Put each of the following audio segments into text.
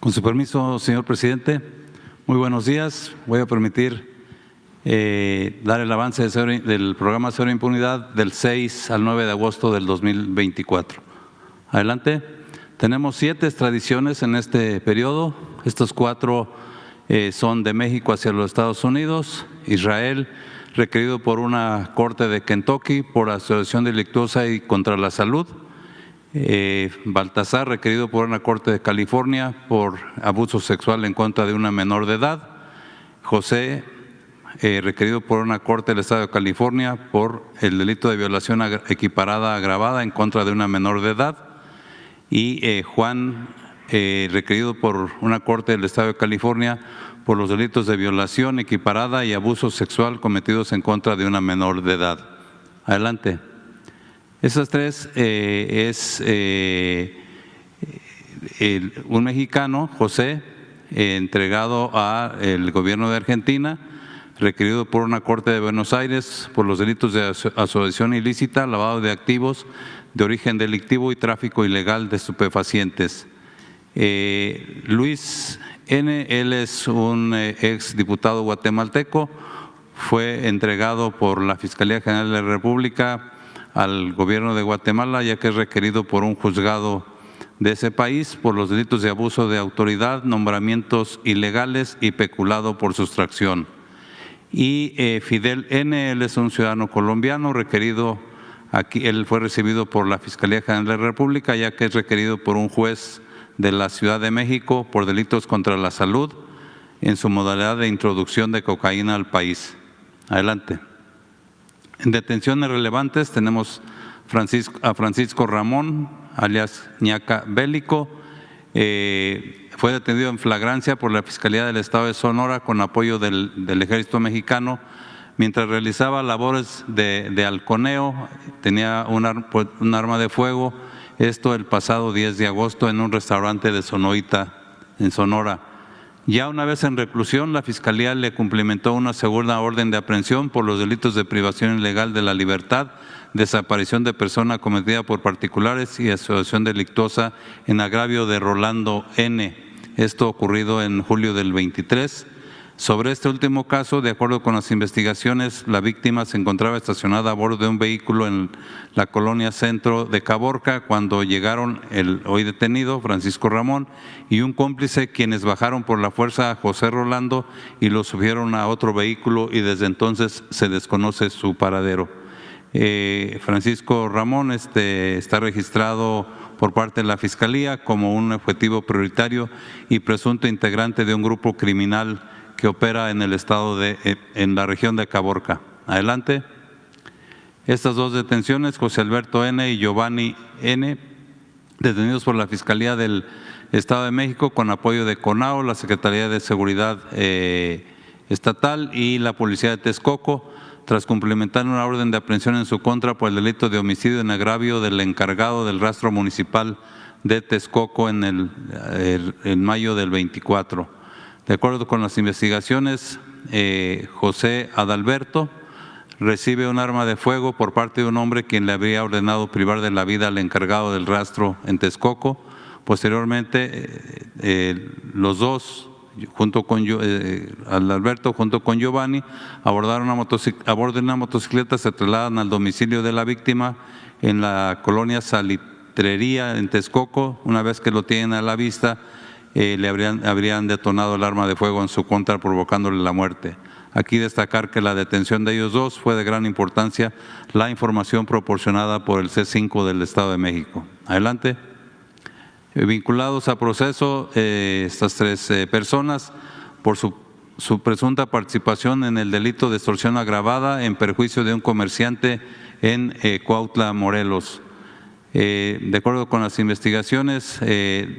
Con su permiso, señor presidente, muy buenos días. Voy a permitir dar el avance del programa Cero Impunidad del 6 al 9 de agosto del 2024. Adelante. Tenemos 7 extradiciones en este periodo. Estos 4 son de México hacia los Estados Unidos. Israel, requerido por una corte de Kentucky por asociación delictuosa y contra la salud. Baltasar, requerido por una corte de California por abuso sexual en contra de una menor de edad. José, requerido por una corte del Estado de California por el delito de violación equiparada agravada en contra de una menor de edad. Y Juan, requerido por una corte del Estado de California por los delitos de violación equiparada y abuso sexual cometidos en contra de una menor de edad. Adelante. Esas 3 es un mexicano, José, entregado al gobierno de Argentina, requerido por una corte de Buenos Aires por los delitos de asociación ilícita, lavado de activos de origen delictivo y tráfico ilegal de estupefacientes. Luis N., él es un ex diputado guatemalteco, fue entregado por la Fiscalía General de la República al gobierno de Guatemala, ya que es requerido por un juzgado de ese país por los delitos de abuso de autoridad, nombramientos ilegales y peculado por sustracción. Y Fidel N., él es un ciudadano colombiano requerido aquí, él fue recibido por la Fiscalía General de la República, ya que es requerido por un juez de la Ciudad de México por delitos contra la salud en su modalidad de introducción de cocaína al país. Adelante. En detenciones relevantes tenemos a Francisco Ramón, alias Ñaca Bélico. Fue detenido en flagrancia por la Fiscalía del Estado de Sonora con apoyo del Ejército Mexicano mientras realizaba labores de halconeo. Tenía un arma de fuego, esto el pasado 10 de agosto en un restaurante de Sonoita, en Sonora. Ya una vez en reclusión, la Fiscalía le cumplimentó una segunda orden de aprehensión por los delitos de privación ilegal de la libertad, desaparición de persona cometida por particulares y asociación delictuosa en agravio de Rolando N. Esto ocurrido en julio del 23. Sobre este último caso, de acuerdo con las investigaciones, la víctima se encontraba estacionada a bordo de un vehículo en la colonia Centro de Caborca cuando llegaron el hoy detenido Francisco Ramón y un cómplice, quienes bajaron por la fuerza a José Rolando y lo subieron a otro vehículo y desde entonces se desconoce su paradero. Francisco Ramón está registrado por parte de la Fiscalía como un objetivo prioritario y presunto integrante de un grupo criminal que opera en el estado en la región de Caborca. Adelante. Estas 2 detenciones, José Alberto N. y Giovanni N., detenidos por la Fiscalía del Estado de México con apoyo de CONAO, la Secretaría de Seguridad Estatal y la Policía de Texcoco, tras cumplimentar una orden de aprehensión en su contra por el delito de homicidio en agravio del encargado del rastro municipal de Texcoco en mayo del 24. De acuerdo con las investigaciones, José Adalberto recibe un arma de fuego por parte de un hombre quien le había ordenado privar de la vida al encargado del rastro en Texcoco. Posteriormente, los dos, Adalberto junto con Giovanni, a bordo de una motocicleta se trasladan al domicilio de la víctima en la colonia Salitrería en Texcoco. Una vez que lo tienen a la vista, le habrían detonado el arma de fuego en su contra, provocándole la muerte. Aquí destacar que la detención de ellos 2 fue de gran importancia la información proporcionada por el C5 del Estado de México. Adelante. Vinculados a proceso, estas 3 personas por su presunta participación en el delito de extorsión agravada en perjuicio de un comerciante en Cuautla, Morelos. De acuerdo con las investigaciones,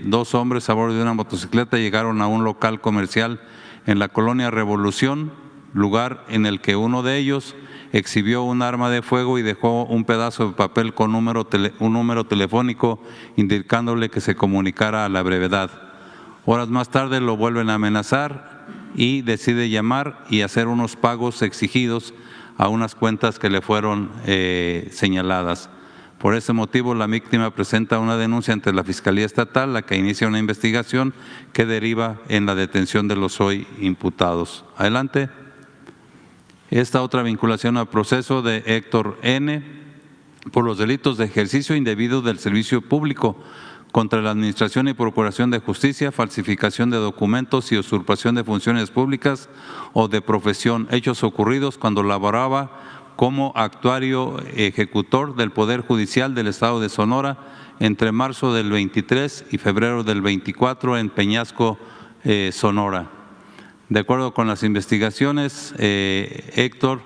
2 hombres a bordo de una motocicleta llegaron a un local comercial en la colonia Revolución, lugar en el que uno de ellos exhibió un arma de fuego y dejó un pedazo de papel con un número telefónico indicándole que se comunicara a la brevedad. Horas más tarde lo vuelven a amenazar y decide llamar y hacer unos pagos exigidos a unas cuentas que le fueron señaladas. Por ese motivo, la víctima presenta una denuncia ante la Fiscalía Estatal, la que inicia una investigación que deriva en la detención de los hoy imputados. Adelante. Esta otra vinculación al proceso de Héctor N. por los delitos de ejercicio indebido del servicio público contra la Administración y Procuración de Justicia, falsificación de documentos y usurpación de funciones públicas o de profesión, hechos ocurridos cuando laboraba como actuario ejecutor del Poder Judicial del Estado de Sonora entre marzo del 23 y febrero del 24 en Peñasco, Sonora. De acuerdo con las investigaciones, Héctor,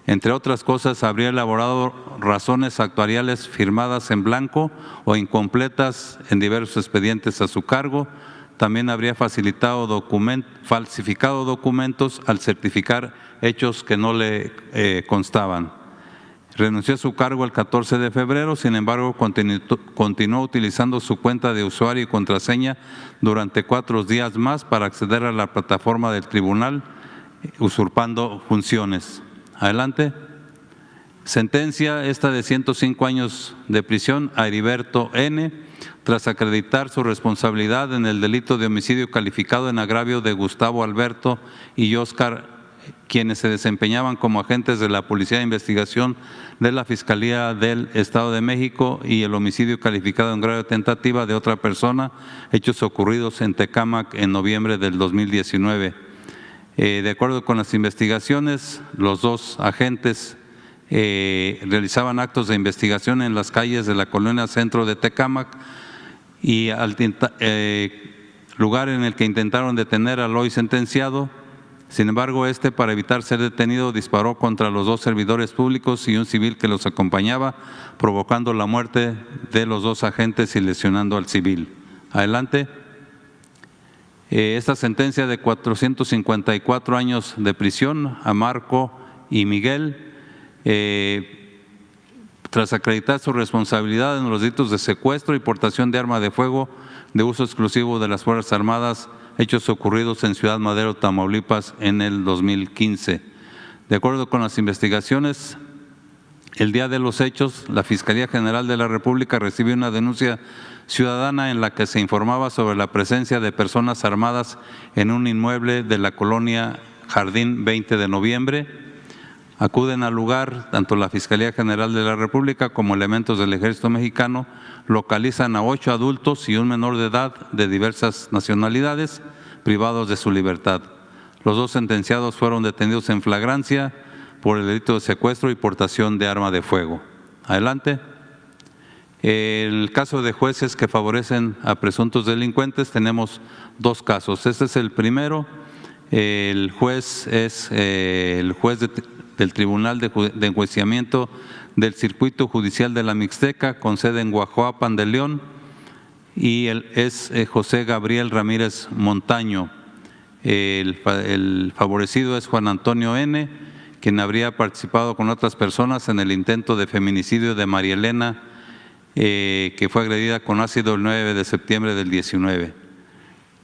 entre otras cosas, habría elaborado razones actuariales firmadas en blanco o incompletas en diversos expedientes a su cargo. También habría falsificado documentos al certificar hechos que no le constaban. Renunció a su cargo el 14 de febrero, sin embargo, continuó utilizando su cuenta de usuario y contraseña durante 4 días más para acceder a la plataforma del tribunal, usurpando funciones. Adelante. Sentencia esta de 105 años de prisión a Heriberto N., tras acreditar su responsabilidad en el delito de homicidio calificado en agravio de Gustavo Alberto y Óscar, quienes se desempeñaban como agentes de la Policía de Investigación de la Fiscalía del Estado de México, y el homicidio calificado en grado de tentativa de otra persona, hechos ocurridos en Tecámac en noviembre del 2019. De acuerdo con las investigaciones, los dos agentes realizaban actos de investigación en las calles de la colonia Centro de Tecámac y al lugar en el que intentaron detener al hoy sentenciado. Sin embargo, para evitar ser detenido, disparó contra los 2 servidores públicos y un civil que los acompañaba, provocando la muerte de los 2 agentes y lesionando al civil. Adelante. Esta sentencia de 454 años de prisión a Marco y Miguel, tras acreditar su responsabilidad en los delitos de secuestro y portación de arma de fuego de uso exclusivo de las Fuerzas Armadas, hechos ocurridos en Ciudad Madero, Tamaulipas, en el 2015. De acuerdo con las investigaciones, el día de los hechos, la Fiscalía General de la República recibió una denuncia ciudadana en la que se informaba sobre la presencia de personas armadas en un inmueble de la colonia Jardín 20 de noviembre. Acuden al lugar tanto la Fiscalía General de la República como elementos del Ejército Mexicano, localizan a 8 adultos y un menor de edad de diversas nacionalidades privados de su libertad. Los 2 sentenciados fueron detenidos en flagrancia por el delito de secuestro y portación de arma de fuego. Adelante. El caso de jueces que favorecen a presuntos delincuentes, tenemos 2 casos. Este es el primero. El juez es el juez del Tribunal de Enjuiciamiento del Circuito Judicial de la Mixteca, con sede en Guajuapan de León, y es José Gabriel Ramírez Montaño. El favorecido es Juan Antonio N., quien habría participado con otras personas en el intento de feminicidio de María Elena, que fue agredida con ácido el 9 de septiembre del 19.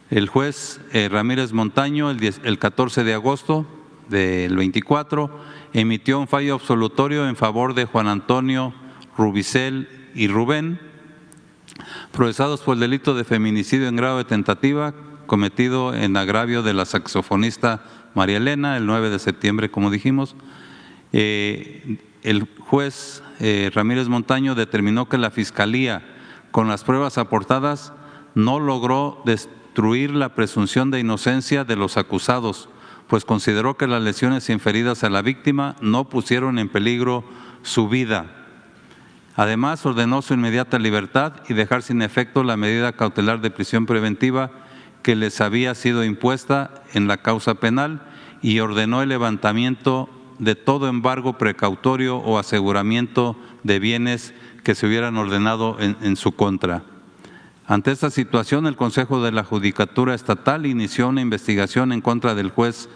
El juez Ramírez Montaño, el 14 de agosto del 24, emitió un fallo absolutorio en favor de Juan Antonio, Rubicel y Rubén, procesados por el delito de feminicidio en grado de tentativa cometido en agravio de la saxofonista María Elena el 9 de septiembre, como dijimos. El juez Ramírez Montaño determinó que la Fiscalía, con las pruebas aportadas, no logró destruir la presunción de inocencia de los acusados, pues consideró que las lesiones inferidas a la víctima no pusieron en peligro su vida. Además, ordenó su inmediata libertad y dejar sin efecto la medida cautelar de prisión preventiva que les había sido impuesta en la causa penal, y ordenó el levantamiento de todo embargo precautorio o aseguramiento de bienes que se hubieran ordenado en su contra. Ante esta situación, el Consejo de la Judicatura Estatal inició una investigación en contra del juez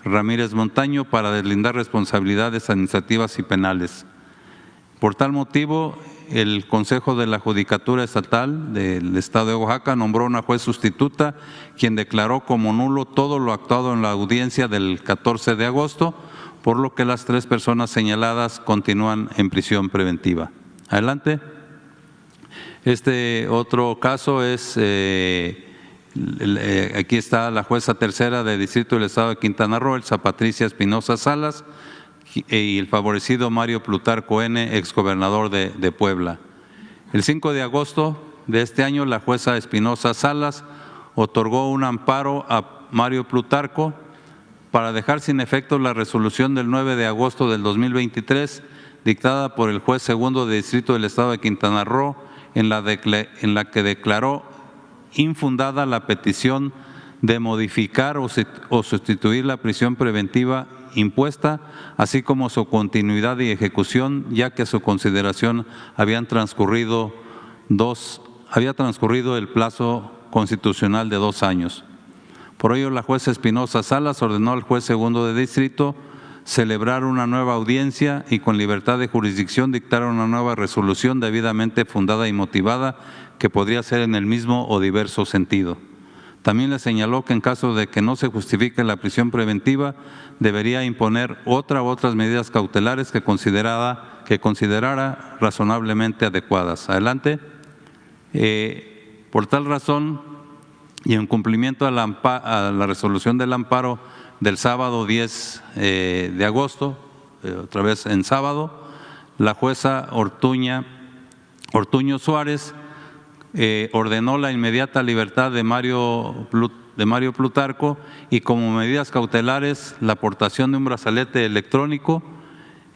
Ramírez Montaño para deslindar responsabilidades administrativas y penales. Por tal motivo, el Consejo de la Judicatura Estatal del Estado de Oaxaca nombró una juez sustituta, quien declaró como nulo todo lo actuado en la audiencia del 14 de agosto, por lo que las 3 personas señaladas continúan en prisión preventiva. Adelante. Este otro caso es, aquí está la jueza tercera del Distrito del Estado de Quintana Roo, Elsa Patricia Espinosa Salas, y el favorecido Mario Plutarco N., exgobernador de Puebla. El 5 de agosto de este año, la jueza Espinosa Salas otorgó un amparo a Mario Plutarco para dejar sin efecto la resolución del 9 de agosto del 2023, dictada por el juez segundo de Distrito del Estado de Quintana Roo, en la que declaró infundada la petición de modificar o sustituir la prisión preventiva impuesta, así como su continuidad y ejecución, ya que a su consideración había transcurrido el plazo constitucional de 2 años. Por ello, la jueza Espinosa Salas ordenó al juez segundo de distrito celebrar una nueva audiencia y con libertad de jurisdicción dictar una nueva resolución debidamente fundada y motivada que podría ser en el mismo o diverso sentido. También le señaló que en caso de que no se justifique la prisión preventiva, debería imponer otras medidas cautelares que considerara razonablemente adecuadas. Adelante. Por tal razón, y en cumplimiento a la resolución del amparo del sábado 10 de agosto, otra vez en sábado, la jueza Ortuño Suárez ordenó la inmediata libertad de Mario Plutarco y como medidas cautelares la aportación de un brazalete electrónico,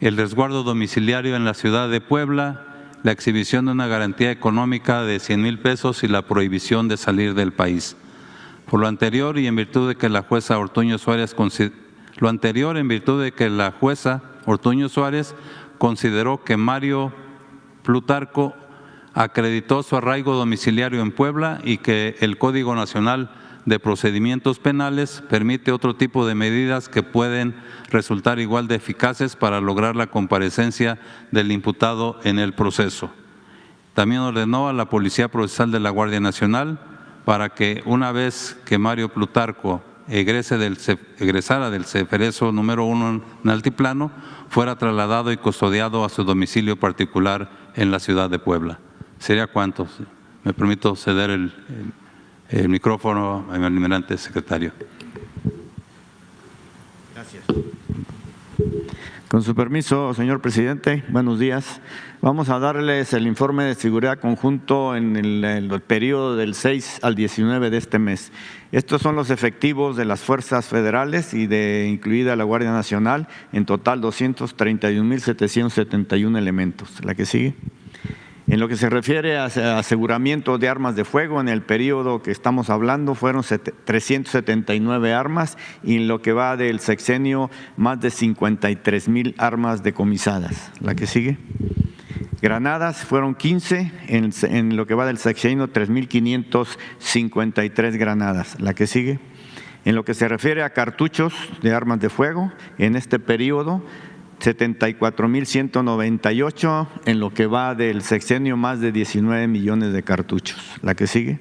el resguardo domiciliario en la ciudad de Puebla, la exhibición de una garantía económica de 100,000 pesos y la prohibición de salir del país. Por lo anterior y en virtud de que la jueza Ortuño Suárez consideró que Mario Plutarco acreditó su arraigo domiciliario en Puebla y que el Código Nacional de Procedimientos Penales permite otro tipo de medidas que pueden resultar igual de eficaces para lograr la comparecencia del imputado en el proceso. También ordenó a la Policía Procesal de la Guardia Nacional para que una vez que Mario Plutarco egresara del Ceferezo número 1 en Altiplano, fuera trasladado y custodiado a su domicilio particular en la ciudad de Puebla. ¿Sería cuánto? Me permito ceder el micrófono al eminente secretario. Gracias. Con su permiso, señor presidente, buenos días. Vamos a darles el informe de seguridad conjunto en el periodo del 6 al 19 de este mes. Estos son los efectivos de las fuerzas federales y incluida la Guardia Nacional, en total 231,771 elementos. La que sigue. En lo que se refiere a aseguramiento de armas de fuego, en el periodo que estamos hablando fueron 379 armas y en lo que va del sexenio más de 53,000 armas decomisadas. La que sigue. Granadas fueron 15, en lo que va del sexenio 3,553 granadas. La que sigue. En lo que se refiere a cartuchos de armas de fuego, en este periodo 74,198, en lo que va del sexenio más de 19 millones de cartuchos. La que sigue.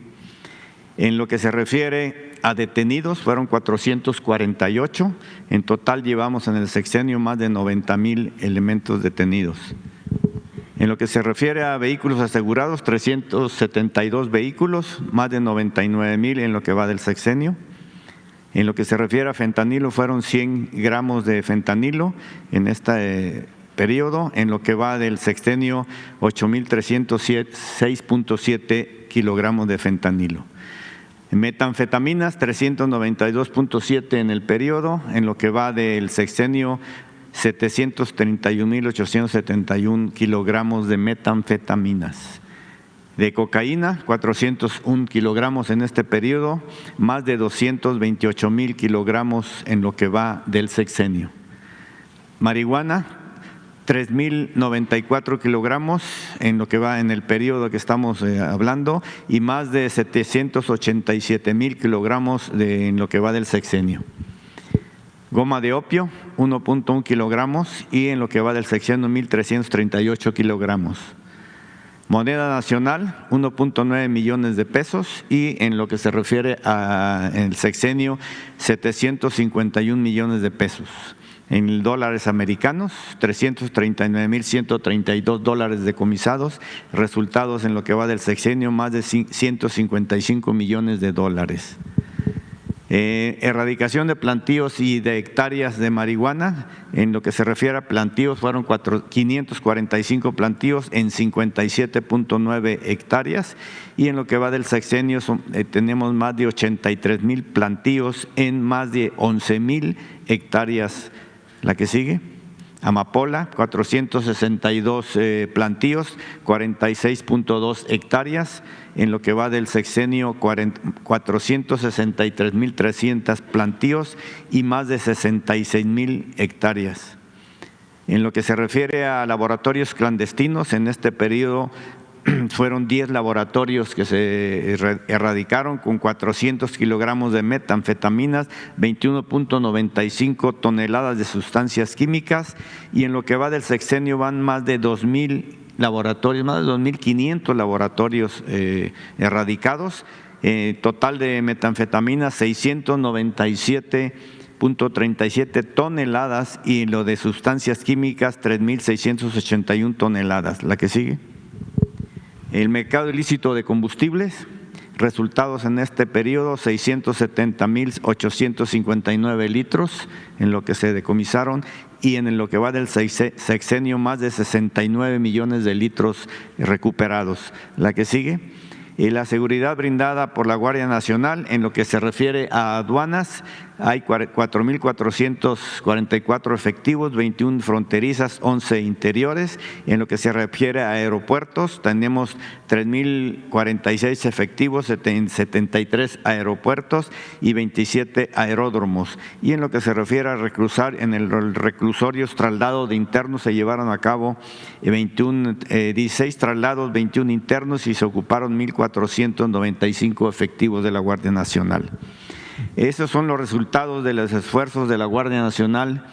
En lo que se refiere a detenidos fueron 448, en total llevamos en el sexenio más de 90,000 elementos detenidos. En lo que se refiere a vehículos asegurados, 372 vehículos, más de 99,000 en lo que va del sexenio. En lo que se refiere a fentanilo, fueron 100 gramos de fentanilo en este periodo. En lo que va del sexenio, 8,306,7 kilogramos de fentanilo. Metanfetaminas, 392,7 en el periodo. En lo que va del sexenio, 731,871 kilogramos de metanfetaminas. De cocaína, 401 kilogramos en este periodo, más de 228,000 kilogramos en lo que va del sexenio. Marihuana, 3,094 kilogramos en lo que va en el periodo que estamos hablando y más de 787,000 kilogramos en lo que va del sexenio. Goma de opio, 1,1 kilogramos y en lo que va del sexenio 1,338 kilogramos. Moneda nacional, 1,9 millones de pesos y en lo que se refiere al sexenio, 751 millones de pesos. en dólares americanos, 339.132 dólares decomisados, resultados en lo que va del sexenio más de 155 millones de dólares. Erradicación de plantíos y de hectáreas de marihuana, en lo que se refiere a plantíos fueron 545 plantíos en 57.9 hectáreas y en lo que va del sexenio tenemos más de 83,000 plantíos en más de 11,000 hectáreas. La que sigue. Amapola, 462 plantíos, 46.2 hectáreas. En lo que va del sexenio, 463,300 plantíos y más de 66,000 hectáreas. En lo que se refiere a laboratorios clandestinos, en este periodo fueron 10 laboratorios que se erradicaron con 400 kilogramos de metanfetaminas, 21.95 toneladas de sustancias químicas y en lo que va del sexenio van más de 2,000 laboratorios, más de 2,500 laboratorios erradicados. Total de metanfetaminas 697.37 toneladas y lo de sustancias químicas 3,681 toneladas. La que sigue. El mercado ilícito de combustibles, resultados en este periodo 670,859 litros en lo que se decomisaron y en lo que va del sexenio más de 69 millones de litros recuperados. La que sigue. Y la seguridad brindada por la Guardia Nacional en lo que se refiere a aduanas, hay 4,444 efectivos, 21 fronterizas, 11 interiores. En lo que se refiere a aeropuertos, tenemos 3,046 efectivos en 73 aeropuertos y 27 aeródromos. Y en lo que se refiere a reclusar, en el reclusorios traslado de internos se llevaron a cabo 16 traslados, 21 internos y se ocuparon 1,495 efectivos de la Guardia Nacional. Esos son los resultados de los esfuerzos de la Guardia Nacional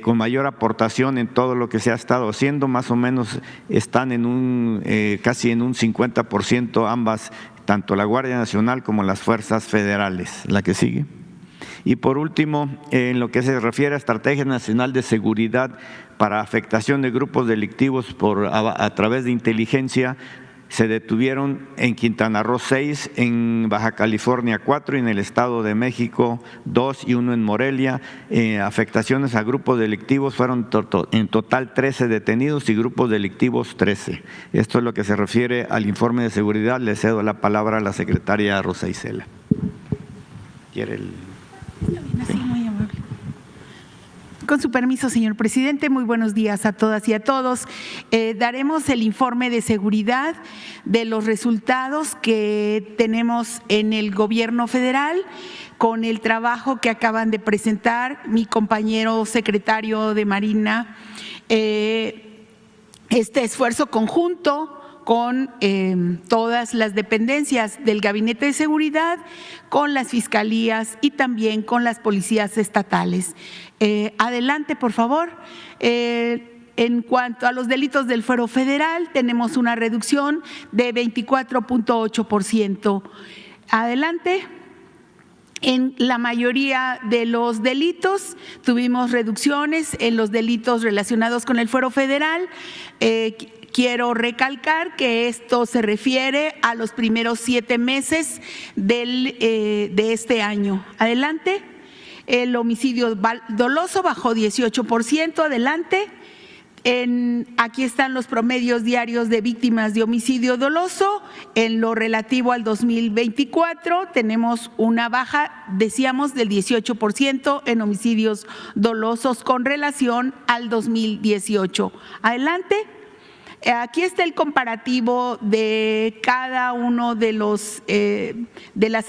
con mayor aportación en todo lo que se ha estado haciendo, más o menos están en casi en un 50% ambas, tanto la Guardia Nacional como las fuerzas federales. La que sigue. Y por último, en lo que se refiere a Estrategia Nacional de Seguridad para afectación de grupos delictivos a través de inteligencia, se detuvieron en Quintana Roo 6, en Baja California 4 y en el Estado de México 2 y 1 en Morelia. Afectaciones a grupos delictivos fueron en total 13 detenidos y grupos delictivos 13. Esto es lo que se refiere al informe de seguridad. Le cedo la palabra a la secretaria Rosa Isela. ¿Quiere el...? Sí, muy amable. Con su permiso, señor presidente, muy buenos días a todas y a todos. Daremos el informe de seguridad de los resultados que tenemos en el gobierno federal con el trabajo que acaban de presentar mi compañero secretario de Marina, este esfuerzo conjunto con todas las dependencias del Gabinete de Seguridad, con las fiscalías y también con las policías estatales. Adelante, por favor. En cuanto a los delitos del fuero federal, tenemos una reducción de 24.8%. Adelante. En la mayoría de los delitos tuvimos reducciones en los delitos relacionados con el fuero federal. Quiero recalcar que esto se refiere a los primeros 7 meses de este año. Adelante. El homicidio doloso bajó 18%. Adelante. Aquí están los promedios diarios de víctimas de homicidio doloso. En lo relativo al 2024 tenemos una baja, decíamos, del 18% en homicidios dolosos con relación al 2018. Adelante. Aquí está el comparativo de cada uno de las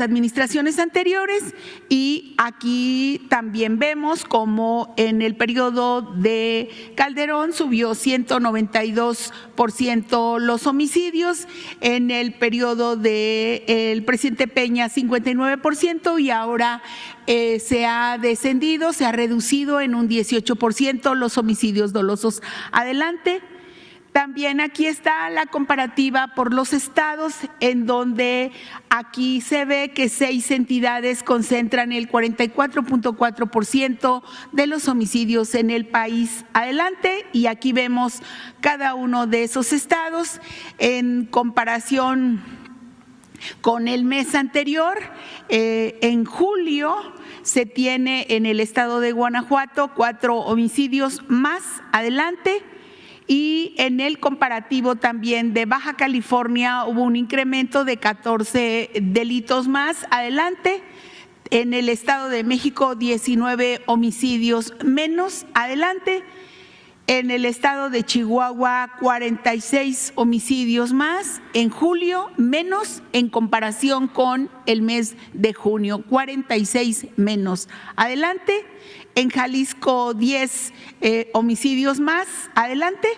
administraciones anteriores y aquí también vemos como en el periodo de Calderón subió 192% los homicidios, en el periodo del presidente Peña 59% y ahora se ha descendido, se ha reducido en un 18% los homicidios dolosos. Adelante. También aquí está la comparativa por los estados, en donde aquí se ve que 6 entidades concentran el 44.4% de los homicidios en el país. Adelante, y aquí vemos cada uno de esos estados en comparación con el mes anterior. En julio se tiene en el estado de Guanajuato 4 homicidios más. Adelante. Y en el comparativo también de Baja California hubo un incremento de 14 delitos más. Adelante. En el Estado de México 19 homicidios menos. Adelante. En el Estado de Chihuahua 46 homicidios más. En julio menos en comparación con el mes de junio, 46 menos. Adelante. En Jalisco 10 homicidios más. Adelante.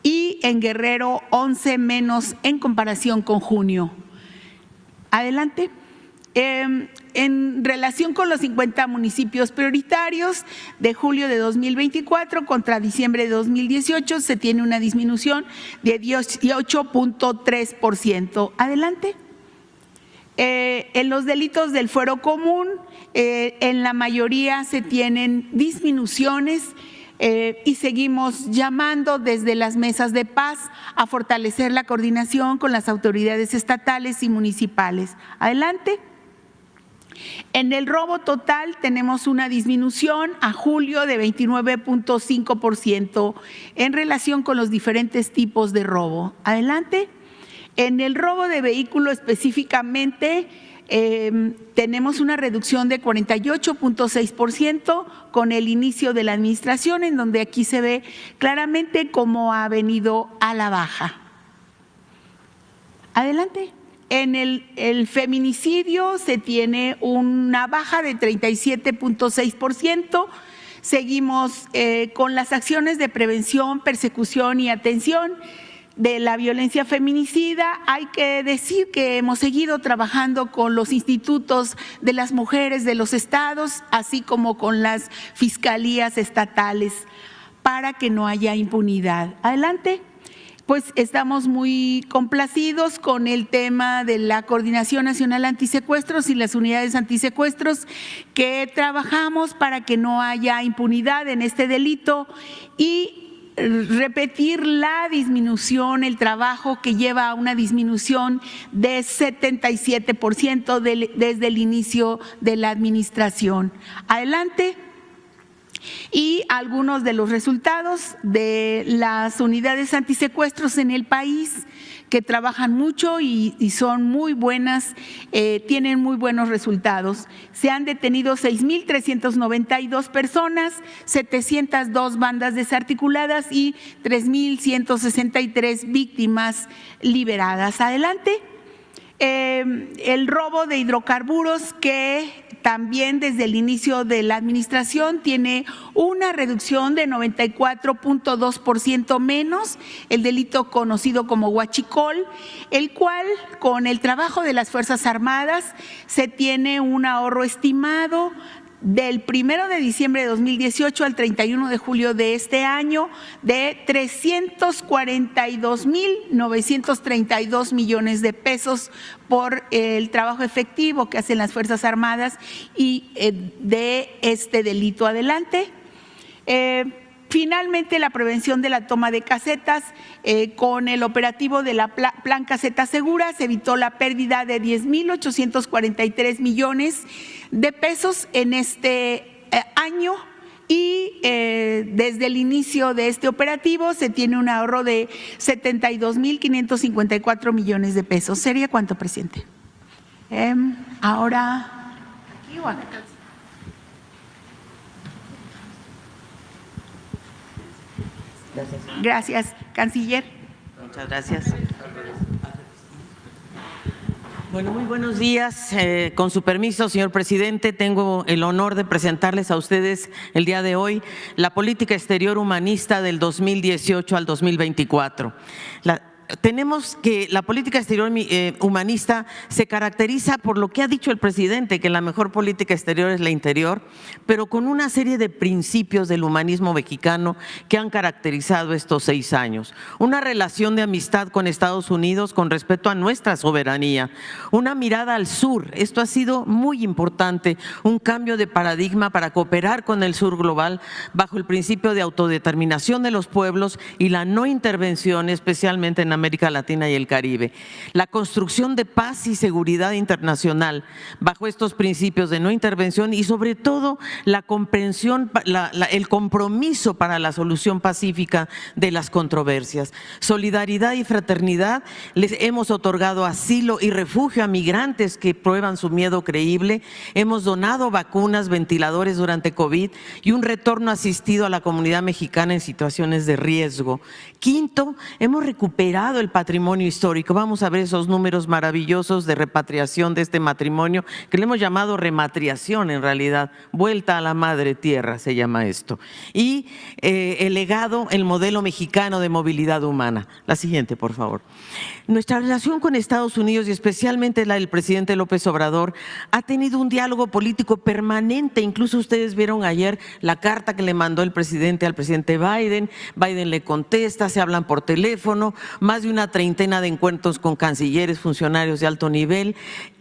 Y en Guerrero 11 menos en comparación con junio. Adelante. En relación con los 50 municipios prioritarios de julio de 2024 contra diciembre de 2018, se tiene una disminución de 18.3%. Adelante. En los delitos del fuero común, en la mayoría se tienen disminuciones y seguimos llamando desde las mesas de paz a fortalecer la coordinación con las autoridades estatales y municipales. Adelante. En el robo total tenemos una disminución a julio de 29.5% en relación con los diferentes tipos de robo. Adelante. En el robo de vehículo específicamente tenemos una reducción de 48.6% con el inicio de la administración, en donde aquí se ve claramente cómo ha venido a la baja. Adelante. En el feminicidio se tiene una baja de 37.6%. Seguimos con las acciones de prevención, persecución y atención de la violencia feminicida. Hay que decir que hemos seguido trabajando con los institutos de las mujeres de los estados, así como con las fiscalías estatales, para que no haya impunidad. Adelante. Pues estamos muy complacidos con el tema de la Coordinación Nacional Antisecuestros y las unidades antisecuestros, que trabajamos para que no haya impunidad en este delito y repetir la disminución, el trabajo que lleva a una disminución de 77% desde el inicio de la administración. Adelante. Y algunos de los resultados de las unidades antisecuestros en el país, que trabajan mucho y son muy buenas, tienen muy buenos resultados. Se han detenido 6.392 personas, 702 bandas desarticuladas y 3.163 víctimas liberadas. Adelante. El robo de hidrocarburos, que también desde el inicio de la administración tiene una reducción de 94.2% menos, el delito conocido como huachicol, el cual con el trabajo de las Fuerzas Armadas se tiene un ahorro estimado del 1 de diciembre de 2018 al 31 de julio de este año de 342.932 millones de pesos por el trabajo efectivo que hacen las Fuerzas Armadas y de este delito. Adelante. Finalmente, la prevención de la toma de casetas, con el operativo de la Plan Caseta Segura se evitó la pérdida de 10.843 millones de pesos en este año y desde el inicio de este operativo se tiene un ahorro de 72.554 millones de pesos. ¿Sería cuánto, presidente? Ahora, aquí o acá. Gracias, canciller. Muchas gracias. Bueno, muy buenos días. Con su permiso, señor presidente, tengo el honor de presentarles a ustedes el día de hoy la política exterior humanista del 2018 al 2024. tenemos que la política exterior humanista se caracteriza por lo que ha dicho el presidente, que la mejor política exterior es la interior, pero con una serie de principios del humanismo mexicano que han caracterizado estos 6 años. Una relación de amistad con Estados Unidos con respeto a nuestra soberanía, una mirada al sur, esto ha sido muy importante, un cambio de paradigma para cooperar con el sur global bajo el principio de autodeterminación de los pueblos y la no intervención, especialmente en América Latina y el Caribe. La construcción de paz y seguridad internacional bajo estos principios de no intervención y sobre todo la comprensión, el compromiso para la solución pacífica de las controversias. Solidaridad y fraternidad, les hemos otorgado asilo y refugio a migrantes que prueban su miedo creíble, hemos donado vacunas, ventiladores durante COVID y un retorno asistido a la comunidad mexicana en situaciones de riesgo. Quinto, hemos recuperado el patrimonio histórico. Vamos a ver esos números maravillosos de repatriación de este matrimonio, que le hemos llamado rematriación en realidad, vuelta a la madre tierra se llama esto. Y el legado, el modelo mexicano de movilidad humana. La siguiente, por favor. Nuestra relación con Estados Unidos y especialmente la del presidente López Obrador ha tenido un diálogo político permanente. Incluso ustedes vieron ayer la carta que le mandó el presidente al presidente Biden. Biden le contesta, se hablan por teléfono, más de una treintena de encuentros con cancilleres, funcionarios de alto nivel.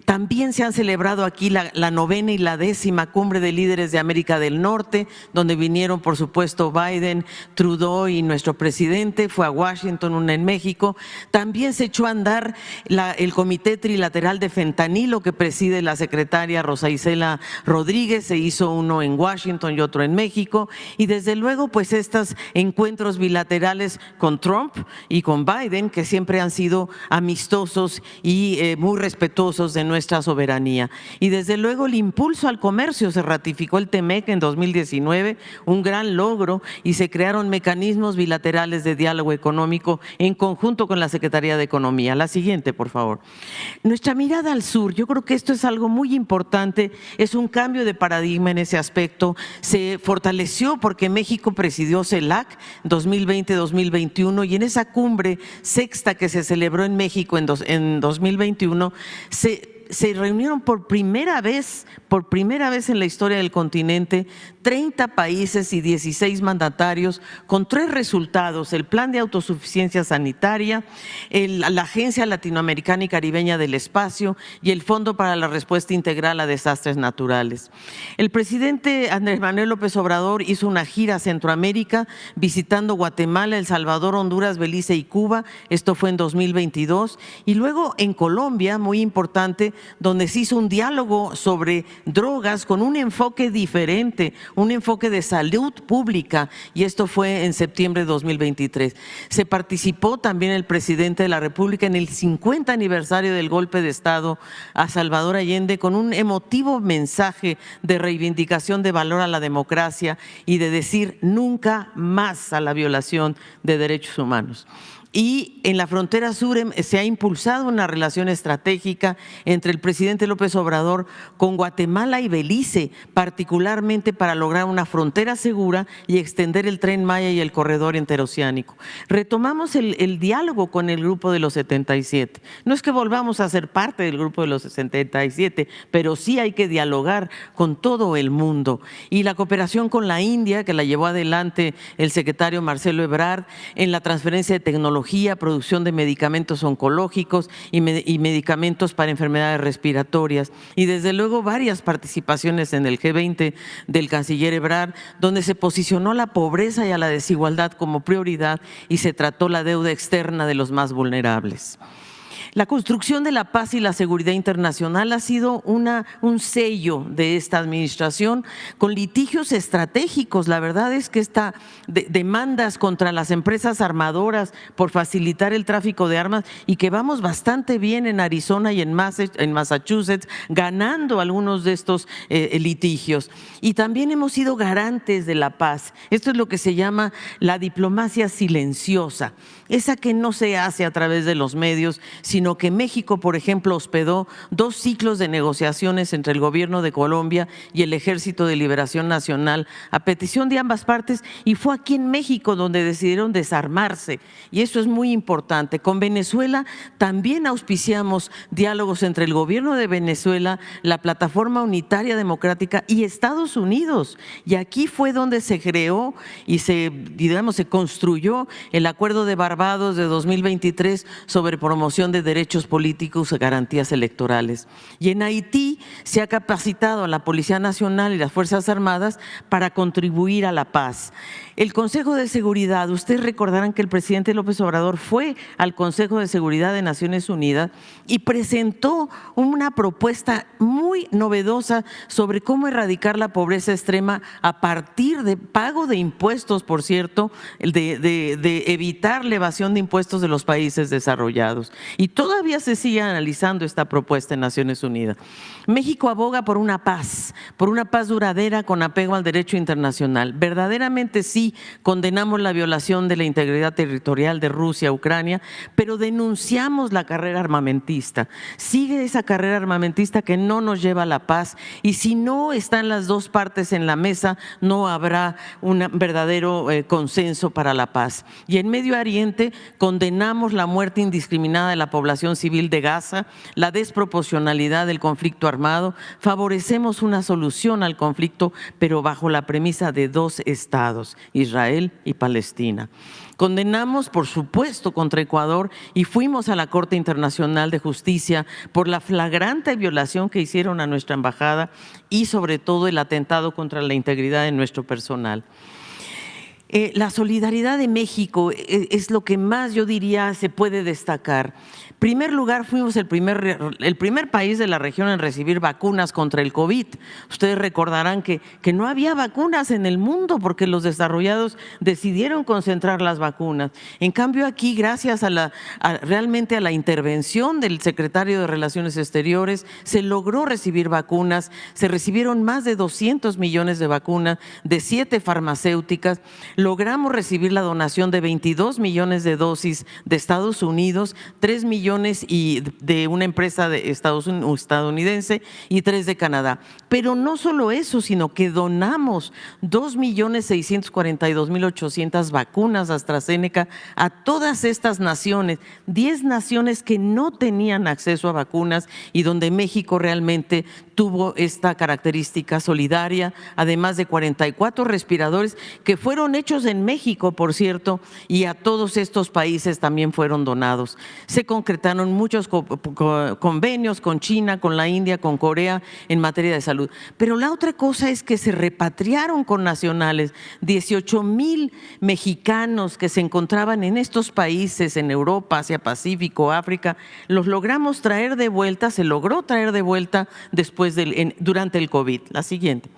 También se han celebrado aquí la 9ª y la 10ª cumbre de líderes de América del Norte, donde vinieron, por supuesto, Biden, Trudeau y nuestro presidente. Fue a Washington, una en México. También se echó a andar el Comité Trilateral de Fentanilo que preside la secretaria Rosa Isela Rodríguez. Se hizo uno en Washington y otro en México. Y desde luego, pues estos encuentros bilaterales con Trump y con Biden, que siempre han sido amistosos y muy respetuosos de nuestra soberanía. Y desde luego el impulso al comercio, se ratificó el TEMEC en 2019, un gran logro, y se crearon mecanismos bilaterales de diálogo económico en conjunto con la Secretaría de Economía. La siguiente, por favor. Nuestra mirada al sur, yo creo que esto es algo muy importante, es un cambio de paradigma en ese aspecto. Se fortaleció porque México presidió CELAC 2020-2021 y en esa cumbre sexta que se celebró en México en 2021 se reunieron por primera vez en la historia del continente 30 países y 16 mandatarios con 3 resultados: el Plan de Autosuficiencia Sanitaria, la Agencia Latinoamericana y Caribeña del Espacio y el Fondo para la Respuesta Integral a Desastres Naturales. El presidente Andrés Manuel López Obrador hizo una gira a Centroamérica visitando Guatemala, El Salvador, Honduras, Belice y Cuba. Esto fue en 2022. Y luego en Colombia, muy importante, donde se hizo un diálogo sobre drogas con un enfoque diferente, un enfoque de salud pública, y esto fue en septiembre de 2023. Se participó también el presidente de la República en el 50 aniversario del golpe de Estado a Salvador Allende con un emotivo mensaje de reivindicación de valor a la democracia y de decir nunca más a la violación de derechos humanos. Y en la frontera sur se ha impulsado una relación estratégica entre el presidente López Obrador con Guatemala y Belice, particularmente para lograr una frontera segura y extender el Tren Maya y el corredor interoceánico. Retomamos el diálogo con el Grupo de los 77. No es que volvamos a ser parte del Grupo de los 77, pero sí hay que dialogar con todo el mundo. Y la cooperación con la India, que la llevó adelante el secretario Marcelo Ebrard en la transferencia de tecnología, producción de medicamentos oncológicos y medicamentos para enfermedades respiratorias. Y desde luego varias participaciones en el G20 del canciller Ebrard, donde se posicionó la pobreza y a la desigualdad como prioridad y se trató la deuda externa de los más vulnerables. La construcción de la paz y la seguridad internacional ha sido un sello de esta administración con litigios estratégicos. La verdad es que esta demandas contra las empresas armadoras por facilitar el tráfico de armas y que vamos bastante bien en Arizona y en Massachusetts ganando algunos de estos litigios. Y también hemos sido garantes de la paz. Esto es lo que se llama la diplomacia silenciosa, esa que no se hace a través de los medios, sino sino que México, por ejemplo, hospedó 2 ciclos de negociaciones entre el gobierno de Colombia y el Ejército de Liberación Nacional a petición de ambas partes, y fue aquí en México donde decidieron desarmarse, y eso es muy importante. Con Venezuela también auspiciamos diálogos entre el gobierno de Venezuela, la Plataforma Unitaria Democrática y Estados Unidos, y aquí fue donde se creó y se construyó el Acuerdo de Barbados de 2023 sobre promoción de derechos políticos y garantías electorales. Y en Haití se ha capacitado a la Policía Nacional y las Fuerzas Armadas para contribuir a la paz. El Consejo de Seguridad, ustedes recordarán que el presidente López Obrador fue al Consejo de Seguridad de Naciones Unidas y presentó una propuesta muy novedosa sobre cómo erradicar la pobreza extrema a partir de pago de impuestos, por cierto, de evitar la evasión de impuestos de los países desarrollados. Y todavía se sigue analizando esta propuesta en Naciones Unidas. México aboga por una paz duradera con apego al derecho internacional. Verdaderamente sí condenamos la violación de la integridad territorial de Rusia a Ucrania, pero denunciamos la carrera armamentista. Sigue esa carrera armamentista que no nos lleva a la paz, y si no están las dos partes en la mesa, no habrá un verdadero consenso para la paz. Y en Medio Oriente condenamos la muerte indiscriminada de la población civil de Gaza, la desproporcionalidad del conflicto armado, favorecemos una solución al conflicto, pero bajo la premisa de 2 estados, Israel y Palestina. Condenamos, por supuesto, contra Ecuador y fuimos a la Corte Internacional de Justicia por la flagrante violación que hicieron a nuestra embajada y sobre todo el atentado contra la integridad de nuestro personal. La solidaridad de México es lo que más, yo diría, se puede destacar. En primer lugar, fuimos el primer país de la región en recibir vacunas contra el COVID. Ustedes recordarán que no había vacunas en el mundo porque los desarrollados decidieron concentrar las vacunas. En cambio, aquí, gracias realmente a la intervención del secretario de Relaciones Exteriores, se logró recibir vacunas. Se recibieron más de 200 millones de vacunas de 7 farmacéuticas. Logramos recibir la donación de 22 millones de dosis de Estados Unidos, 3 millones y de una empresa de estadounidense y 3 de Canadá. Pero no solo eso, sino que donamos 2.642.800 vacunas AstraZeneca a todas estas naciones, 10 naciones que no tenían acceso a vacunas y donde México realmente tuvo esta característica solidaria, además de 44 respiradores que fueron hechos en México, por cierto, y a todos estos países también fueron donados. Se concretaron muchos convenios con China, con la India, con Corea en materia de salud. Pero la otra cosa es que se repatriaron con nacionales 18,000 mexicanos que se encontraban en estos países, en Europa, Asia Pacífico, África. Los logramos traer de vuelta, se logró traer de vuelta durante el COVID. La siguiente.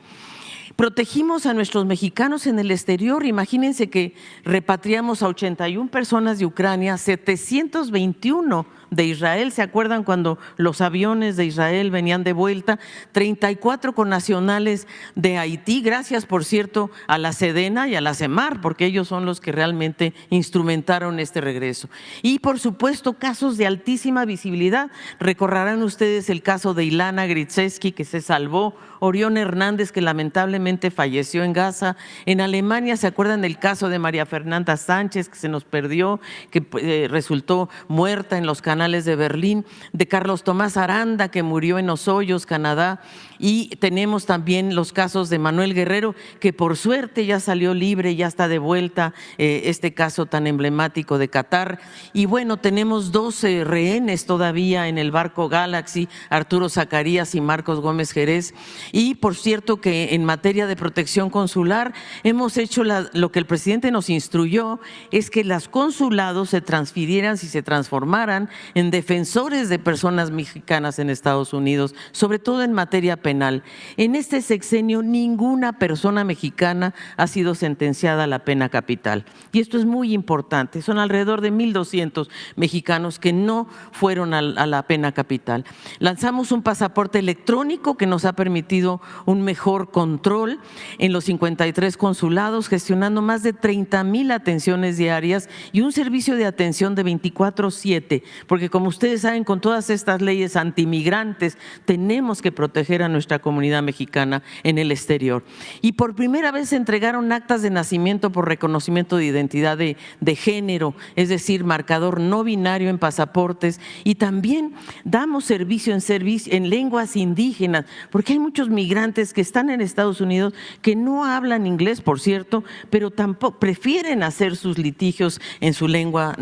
Protegimos a nuestros mexicanos en el exterior. Imagínense que repatriamos a 81 personas de Ucrania, 721 de Israel. ¿Se acuerdan cuando los aviones de Israel venían de vuelta? 34 connacionales de Haití, gracias, por cierto, a la Sedena y a la CEMAR, porque ellos son los que realmente instrumentaron este regreso. Y, por supuesto, casos de altísima visibilidad. Recordarán ustedes el caso de Ilana Gritsevsky, que se salvó, Orión Hernández, que lamentablemente falleció en Gaza. En Alemania, ¿se acuerdan del caso de María Fernanda Sánchez, que se nos perdió, que resultó muerta en los canales de Berlín? De Carlos Tomás Aranda, que murió en Los Hoyos, Canadá. Y tenemos también los casos de Manuel Guerrero, que por suerte ya salió libre, ya está de vuelta, este caso tan emblemático de Qatar. Y bueno, tenemos 12 rehenes todavía en el barco Galaxy, Arturo Zacarías y Marcos Gómez Jerez. Y por cierto que en materia de protección consular hemos hecho lo que el presidente nos instruyó, es que los consulados se transfirieran, si se transformaran en defensores de personas mexicanas en Estados Unidos, sobre todo en materia penal. En este sexenio ninguna persona mexicana ha sido sentenciada a la pena capital. Y esto es muy importante, son alrededor de 1,200 mexicanos que no fueron a la pena capital. Lanzamos un pasaporte electrónico que nos ha permitido un mejor control en los 53 consulados, gestionando más de 30,000 atenciones diarias y un servicio de atención de 24/7, porque porque como ustedes saben, con todas estas leyes antimigrantes, tenemos que proteger a nuestra comunidad mexicana en el exterior. Y por primera vez se entregaron actas de nacimiento por reconocimiento de identidad de género, es decir, marcador no binario en pasaportes, y también damos servicio en lenguas indígenas, porque hay muchos migrantes que están en Estados Unidos que no hablan inglés, por cierto, pero tampoco prefieren hacer sus litigios en su lengua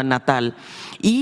natal. Y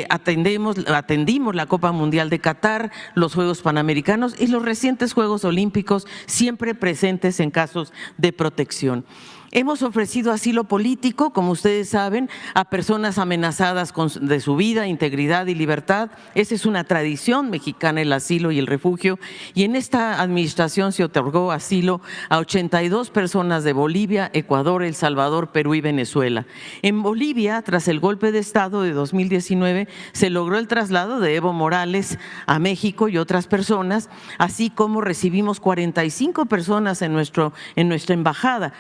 atendimos la Copa Mundial de Qatar, los Juegos Panamericanos y los recientes Juegos Olímpicos, siempre presentes en casos de protección. Hemos ofrecido asilo político, como ustedes saben, a personas amenazadas de su vida, integridad y libertad. Esa es una tradición mexicana, el asilo y el refugio. Y en esta administración se otorgó asilo a 82 personas de Bolivia, Ecuador, El Salvador, Perú y Venezuela. En Bolivia, tras el golpe de Estado de 2019, se logró el traslado de Evo Morales a México y otras personas, así como recibimos 45 personas en nuestra embajada.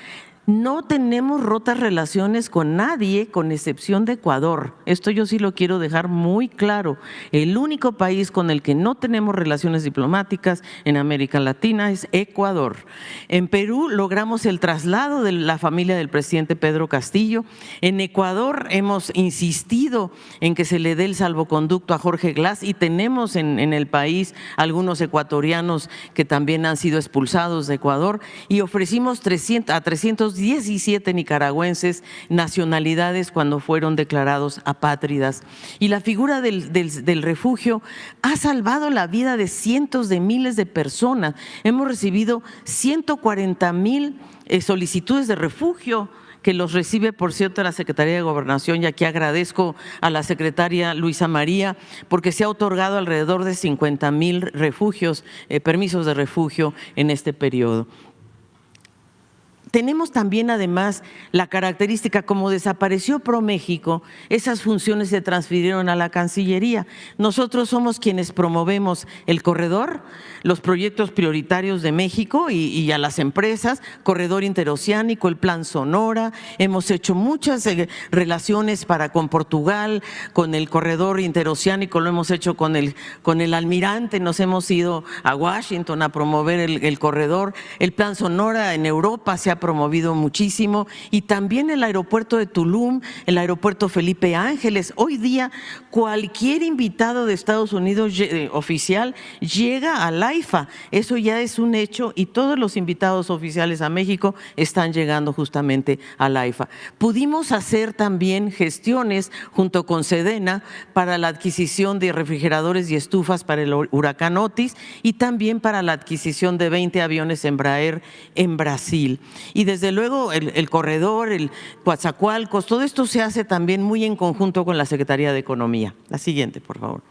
No tenemos rotas relaciones con nadie, con excepción de Ecuador. Esto yo sí lo quiero dejar muy claro. El único país con el que no tenemos relaciones diplomáticas en América Latina es Ecuador. En Perú logramos el traslado de la familia del presidente Pedro Castillo. En Ecuador hemos insistido en que se le dé el salvoconducto a Jorge Glass, y tenemos en el país algunos ecuatorianos que también han sido expulsados de Ecuador, y ofrecimos a 317 nicaragüenses nacionalidades cuando fueron declarados apátridas. Y la figura del refugio ha salvado la vida de cientos de miles de personas. Hemos recibido 140,000 solicitudes de refugio, que los recibe, por cierto, la Secretaría de Gobernación, y aquí agradezco a la secretaria Luisa María, porque se ha otorgado alrededor de 50,000 refugios, permisos de refugio en este periodo. Tenemos también, además, la característica, como desapareció ProMéxico, esas funciones se transfirieron a la Cancillería. Nosotros somos quienes promovemos el corredor, los proyectos prioritarios de México y a las empresas, corredor interoceánico, el Plan Sonora. Hemos hecho muchas relaciones con Portugal, con el corredor interoceánico, lo hemos hecho con el almirante, nos hemos ido a Washington a promover el corredor. El Plan Sonora en Europa se ha promovido muchísimo, y también el aeropuerto de Tulum, el aeropuerto Felipe Ángeles. Hoy día cualquier invitado de Estados Unidos oficial llega al AIFA, eso ya es un hecho, y todos los invitados oficiales a México están llegando justamente al AIFA. Pudimos hacer también gestiones junto con Sedena para la adquisición de refrigeradores y estufas para el huracán Otis, y también para la adquisición de 20 aviones Embraer en Brasil. Y desde luego el corredor, el Coatzacoalcos, todo esto se hace también muy en conjunto con la Secretaría de Economía. La siguiente, por favor.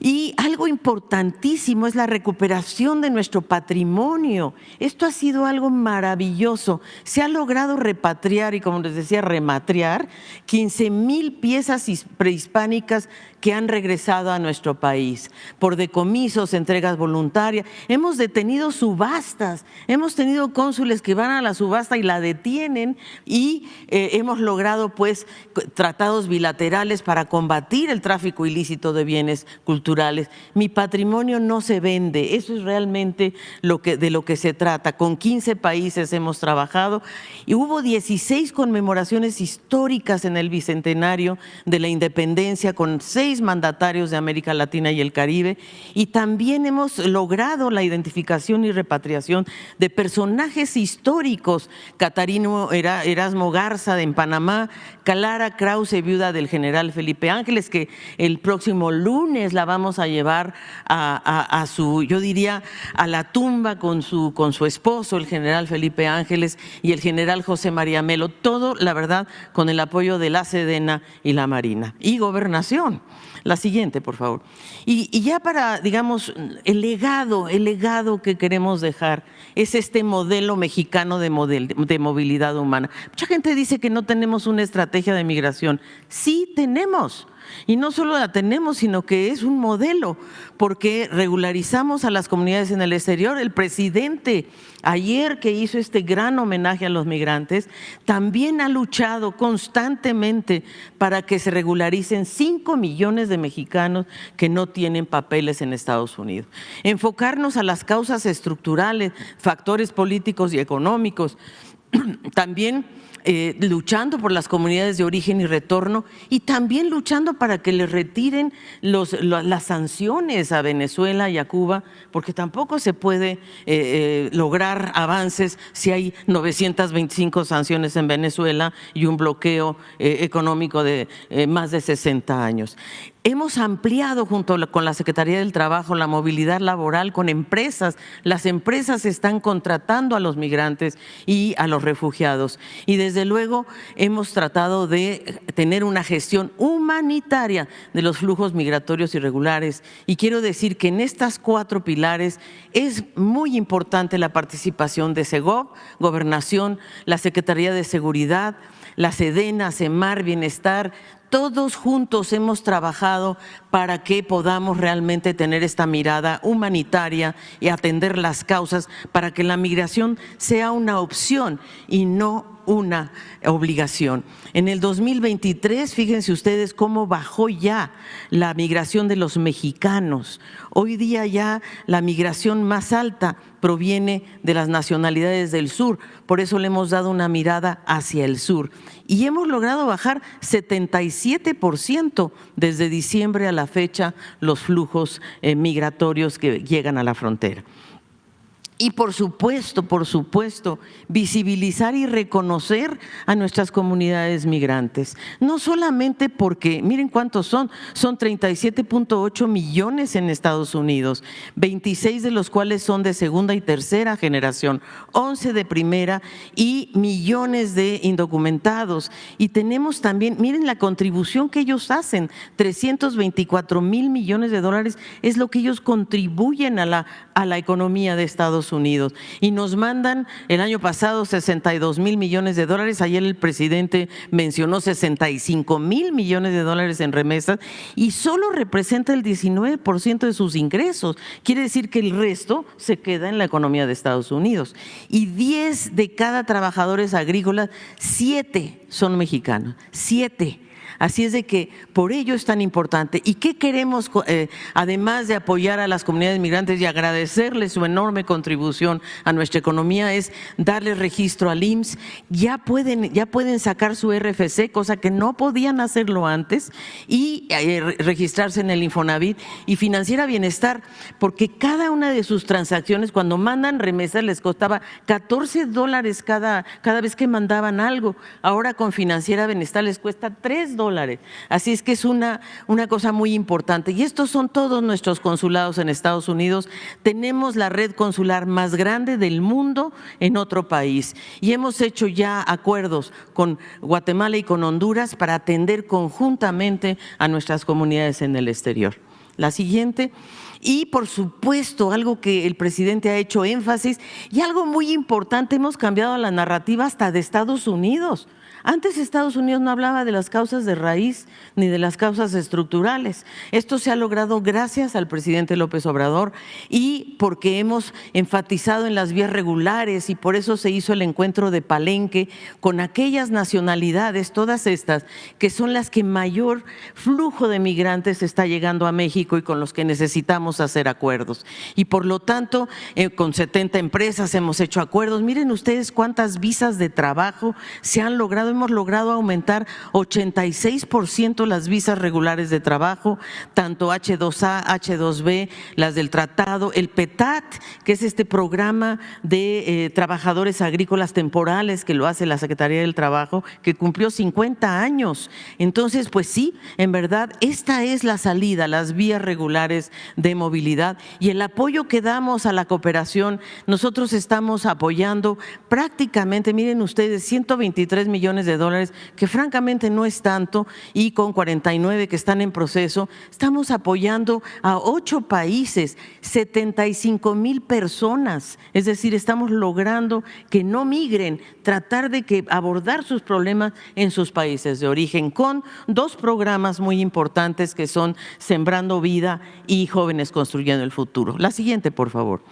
Y algo importantísimo es la recuperación de nuestro patrimonio. Esto ha sido algo maravilloso. Se ha logrado repatriar y, como les decía, rematriar 15,000 piezas prehispánicas que han regresado a nuestro país por decomisos, entregas voluntarias. Hemos detenido subastas, hemos tenido cónsules que van a la subasta y la detienen, y hemos logrado pues tratados bilaterales para combatir el tráfico ilícito de bienes culturales. Mi patrimonio no se vende, eso es realmente de lo que se trata. Con 15 países hemos trabajado, y hubo 16 conmemoraciones históricas en el bicentenario de la independencia con 6 mandatarios de América Latina y el Caribe, y también hemos logrado la identificación y repatriación de personajes históricos: Catarino Erasmo Garza en Panamá, Clara Krause, viuda del general Felipe Ángeles, que el próximo lunes la vamos a llevar a la tumba con su esposo, el general Felipe Ángeles, y el general José María Melo. Todo, la verdad, con el apoyo de la Sedena y la Marina y Gobernación. La siguiente, por favor. Y ya para, digamos, el legado que queremos dejar es este modelo mexicano de movilidad humana. Mucha gente dice que no tenemos una estrategia de migración. Sí tenemos. Y no solo la tenemos, sino que es un modelo, porque regularizamos a las comunidades en el exterior. El presidente, ayer que hizo este gran homenaje a los migrantes, también ha luchado constantemente para que se regularicen 5 millones de mexicanos que no tienen papeles en Estados Unidos. Enfocarnos a las causas estructurales, factores políticos y económicos, también luchando por las comunidades de origen y retorno, y también luchando para que le retiren las sanciones a Venezuela y a Cuba, porque tampoco se puede lograr avances si hay 925 sanciones en Venezuela y un bloqueo económico de más de 60 años. Hemos ampliado junto con la Secretaría del Trabajo la movilidad laboral con empresas. Las empresas están contratando a los migrantes y a los refugiados. Y desde luego hemos tratado de tener una gestión humanitaria de los flujos migratorios irregulares. Y quiero decir que en estas 4 pilares es muy importante la participación de SEGOV, Gobernación, la Secretaría de Seguridad, la SEDENA, SEMAR, Bienestar. Todos juntos hemos trabajado para que podamos realmente tener esta mirada humanitaria y atender las causas para que la migración sea una opción y no una obligación. En el 2023, fíjense ustedes cómo bajó ya la migración de los mexicanos. Hoy día ya la migración más alta proviene de las nacionalidades del sur, por eso le hemos dado una mirada hacia el sur. Y hemos logrado bajar 77% desde diciembre a la fecha los flujos migratorios que llegan a la frontera. Y por supuesto, visibilizar y reconocer a nuestras comunidades migrantes. No solamente porque, miren cuántos son 37.8 millones en Estados Unidos, 26 de los cuales son de segunda y tercera generación, 11 de primera y millones de indocumentados. Y tenemos también, miren la contribución que ellos hacen, 324,000 millones de dólares es lo que ellos contribuyen a la economía de Estados Unidos, y nos mandan el año pasado 62,000 millones de dólares. Ayer el presidente mencionó 65,000 millones de dólares en remesas, y solo representa el 19% de sus ingresos. Quiere decir que el resto se queda en la economía de Estados Unidos. Y 10 de cada trabajadores agrícolas, 7 son mexicanos, 7. Así es de que por ello es tan importante. ¿Y qué queremos, además de apoyar a las comunidades migrantes y agradecerles su enorme contribución a nuestra economía? Es darles registro al IMSS. Ya pueden sacar su RFC, cosa que no podían hacerlo antes, y registrarse en el Infonavit y Financiera Bienestar, porque cada una de sus transacciones, cuando mandan remesas, les costaba $14 cada vez que mandaban algo. Ahora con Financiera Bienestar les cuesta $3. Así es que es una cosa muy importante. Y estos son todos nuestros consulados en Estados Unidos. Tenemos la red consular más grande del mundo en otro país, y hemos hecho ya acuerdos con Guatemala y con Honduras para atender conjuntamente a nuestras comunidades en el exterior. La siguiente. Y por supuesto, algo que el presidente ha hecho énfasis, y algo muy importante, hemos cambiado la narrativa hasta de Estados Unidos. Antes Estados Unidos no hablaba de las causas de raíz ni de las causas estructurales. Esto se ha logrado gracias al presidente López Obrador y porque hemos enfatizado en las vías regulares, y por eso se hizo el encuentro de Palenque con aquellas nacionalidades, todas estas, que son las que mayor flujo de migrantes está llegando a México y con los que necesitamos hacer acuerdos. Y por lo tanto, con 70 empresas hemos hecho acuerdos. Miren ustedes cuántas visas de trabajo se han logrado. Hemos logrado aumentar 86% las visas regulares de trabajo, tanto H2A, H2B, las del tratado, el PETAT, que es este programa de trabajadores agrícolas temporales que lo hace la Secretaría del Trabajo, que cumplió 50 años. Entonces, pues sí, en verdad, esta es la salida, las vías regulares de movilidad, y el apoyo que damos a la cooperación. Nosotros estamos apoyando prácticamente, miren ustedes, 123 millones millones de dólares, que francamente no es tanto, y con 49 que están en proceso, estamos apoyando a 8 países, 75,000 personas. Es decir, estamos logrando que no migren, tratar de que abordar sus problemas en sus países de origen, con 2 programas muy importantes que son Sembrando Vida y Jóvenes Construyendo el Futuro. La siguiente, por favor.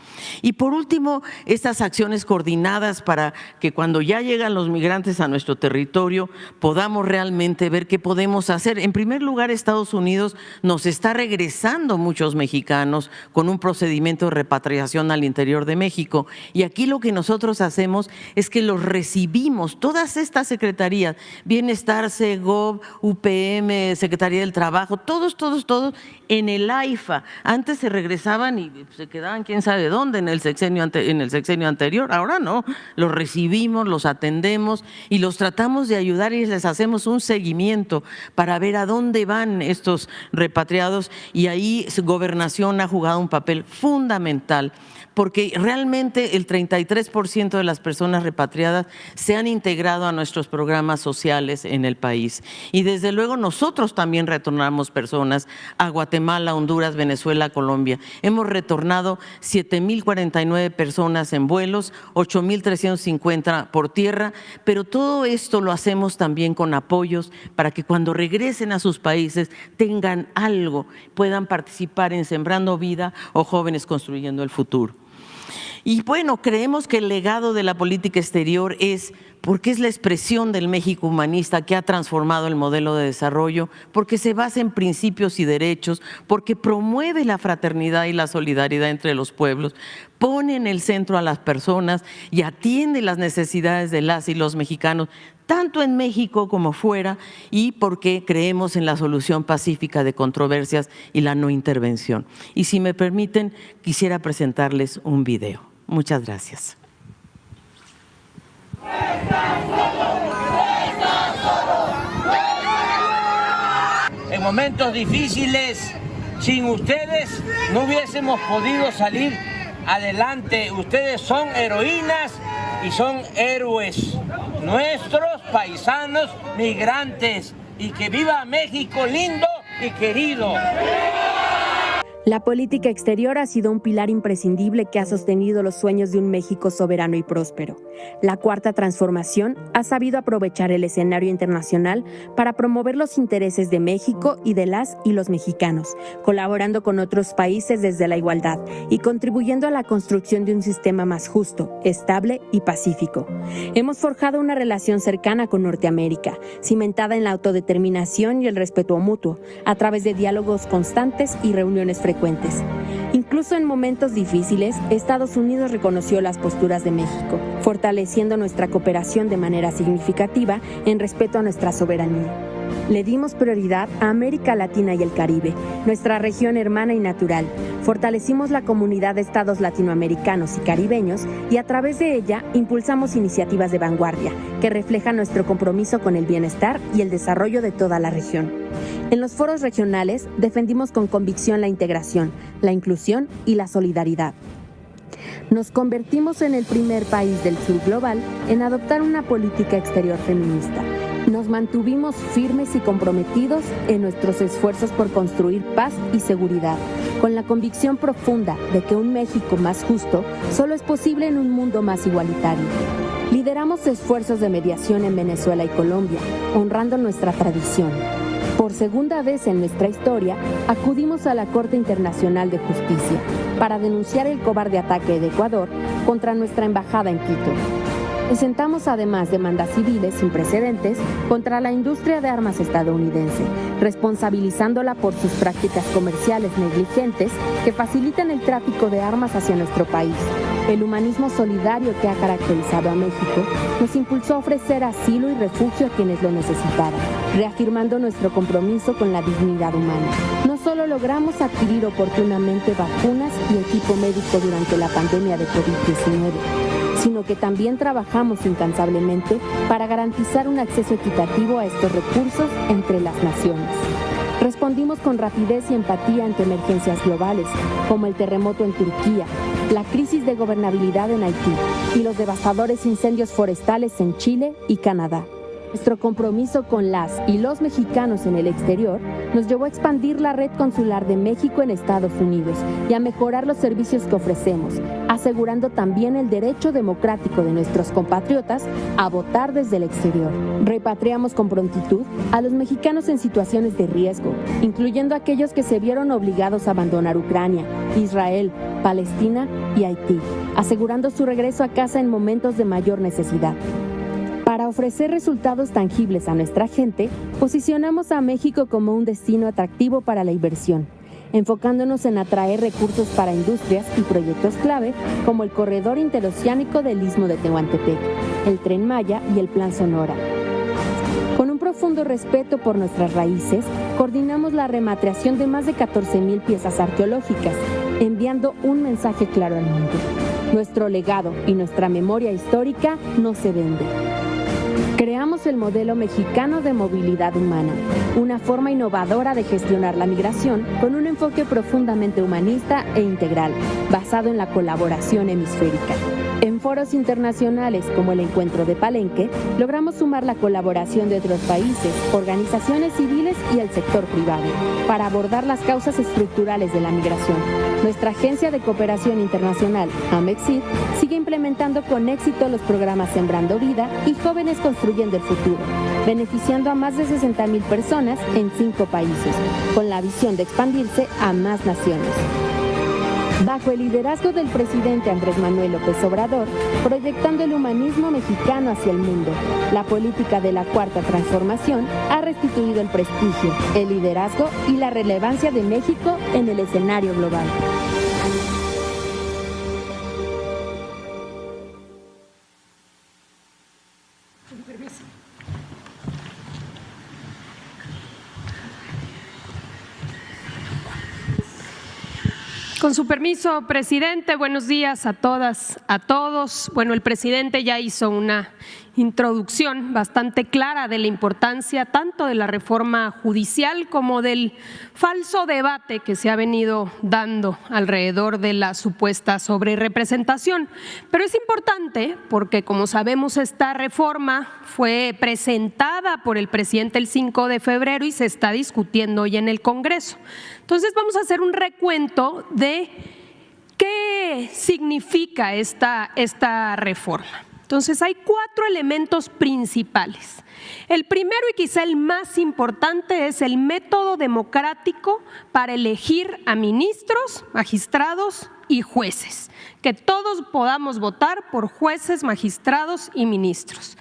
Y por último, estas acciones coordinadas para que cuando ya llegan los migrantes a nuestro territorio podamos realmente ver qué podemos hacer. En primer lugar, Estados Unidos nos está regresando muchos mexicanos con un procedimiento de repatriación al interior de México. Y aquí lo que nosotros hacemos es que los recibimos, todas estas secretarías, Bienestar, Segov, UPM, Secretaría del Trabajo, todos en el AIFA. Antes se regresaban y se quedaban quién sabe dónde en el sexenio anterior. Ahora no, los recibimos, los atendemos y los tratamos de ayudar y les hacemos un seguimiento para ver a dónde van estos repatriados, y ahí Gobernación ha jugado un papel fundamental, porque realmente el 33% de las personas repatriadas se han integrado a nuestros programas sociales en el país. Y desde luego nosotros también retornamos personas a Guatemala, Honduras, Venezuela, Colombia. Hemos retornado 7,049 personas en vuelos, 8,350 por tierra, pero todo esto lo hacemos también con apoyos para que cuando regresen a sus países tengan algo, puedan participar en Sembrando Vida o Jóvenes Construyendo el Futuro. Y bueno, creemos que el legado de la política exterior es porque es la expresión del México humanista que ha transformado el modelo de desarrollo, porque se basa en principios y derechos, porque promueve la fraternidad y la solidaridad entre los pueblos, pone en el centro a las personas y atiende las necesidades de las y los mexicanos, tanto en México como fuera, y porque creemos en la solución pacífica de controversias y la no intervención. Y si me permiten, quisiera presentarles un video. Muchas gracias. En momentos difíciles, sin ustedes no hubiésemos podido salir adelante. Ustedes son heroínas y son héroes, nuestros paisanos migrantes. Y que viva México lindo y querido. La política exterior ha sido un pilar imprescindible que ha sostenido los sueños de un México soberano y próspero. La Cuarta Transformación ha sabido aprovechar el escenario internacional para promover los intereses de México y de las y los mexicanos, colaborando con otros países desde la igualdad y contribuyendo a la construcción de un sistema más justo, estable y pacífico. Hemos forjado una relación cercana con Norteamérica, cimentada en la autodeterminación y el respeto mutuo, a través de diálogos constantes y reuniones frecuentes. Incluso en momentos difíciles, Estados Unidos reconoció las posturas de México, fortaleciendo nuestra cooperación de manera significativa en respeto a nuestra soberanía. Le dimos prioridad a América Latina y el Caribe, nuestra región hermana y natural. Fortalecimos la comunidad de estados latinoamericanos y caribeños y a través de ella impulsamos iniciativas de vanguardia que reflejan nuestro compromiso con el bienestar y el desarrollo de toda la región. En los foros regionales defendimos con convicción la integración, la inclusión y la solidaridad. Nos convertimos en el primer país del sur global en adoptar una política exterior feminista. Nos mantuvimos firmes y comprometidos en nuestros esfuerzos por construir paz y seguridad, con la convicción profunda de que un México más justo solo es posible en un mundo más igualitario. Lideramos esfuerzos de mediación en Venezuela y Colombia, honrando nuestra tradición. Por segunda vez en nuestra historia, acudimos a la Corte Internacional de Justicia para denunciar el cobarde ataque de Ecuador contra nuestra embajada en Quito. Presentamos además demandas civiles sin precedentes contra la industria de armas estadounidense, responsabilizándola por sus prácticas comerciales negligentes que facilitan el tráfico de armas hacia nuestro país. El humanismo solidario que ha caracterizado a México nos impulsó a ofrecer asilo y refugio a quienes lo necesitaran, reafirmando nuestro compromiso con la dignidad humana. No solo logramos adquirir oportunamente vacunas y equipo médico durante la pandemia de COVID-19, sino que también trabajamos incansablemente para garantizar un acceso equitativo a estos recursos entre las naciones. Respondimos con rapidez y empatía ante emergencias globales, como el terremoto en Turquía, la crisis de gobernabilidad en Haití y los devastadores incendios forestales en Chile y Canadá. Nuestro compromiso con las y los mexicanos en el exterior nos llevó a expandir la red consular de México en Estados Unidos y a mejorar los servicios que ofrecemos, asegurando también el derecho democrático de nuestros compatriotas a votar desde el exterior. Repatriamos con prontitud a los mexicanos en situaciones de riesgo, incluyendo aquellos que se vieron obligados a abandonar Ucrania, Israel, Palestina y Haití, asegurando su regreso a casa en momentos de mayor necesidad. Para ofrecer resultados tangibles a nuestra gente, posicionamos a México como un destino atractivo para la inversión, enfocándonos en atraer recursos para industrias y proyectos clave como el corredor interoceánico del Istmo de Tehuantepec, el Tren Maya y el Plan Sonora. Con un profundo respeto por nuestras raíces, coordinamos la rematriación de más de 14,000 piezas arqueológicas, enviando un mensaje claro al mundo. Nuestro legado y nuestra memoria histórica no se vende. Creamos el modelo mexicano de movilidad humana, una forma innovadora de gestionar la migración con un enfoque profundamente humanista e integral, basado en la colaboración hemisférica. En foros internacionales como el Encuentro de Palenque, logramos sumar la colaboración de otros países, organizaciones civiles y el sector privado para abordar las causas estructurales de la migración. Nuestra Agencia de Cooperación Internacional, AMEXID, sigue implementando con éxito los programas Sembrando Vida y Jóvenes Construyendo el Futuro, beneficiando a más de 60,000 personas en 5 países, con la visión de expandirse a más naciones. Bajo el liderazgo del presidente Andrés Manuel López Obrador, proyectando el humanismo mexicano hacia el mundo, la política de la Cuarta Transformación ha restituido el prestigio, el liderazgo y la relevancia de México en el escenario global. Con su permiso, presidente, buenos días a todas, a todos. Bueno, el presidente ya hizo una introducción bastante clara de la importancia tanto de la reforma judicial como del falso debate que se ha venido dando alrededor de la supuesta sobrerepresentación. Pero es importante porque, como sabemos, esta reforma fue presentada por el presidente el 5 de febrero y se está discutiendo hoy en el Congreso. Entonces vamos a hacer un recuento de qué significa esta reforma. Entonces hay 4 elementos principales. El primero y quizá el más importante es el método democrático para elegir a ministros, magistrados y jueces, que todos podamos votar por jueces, magistrados y ministros.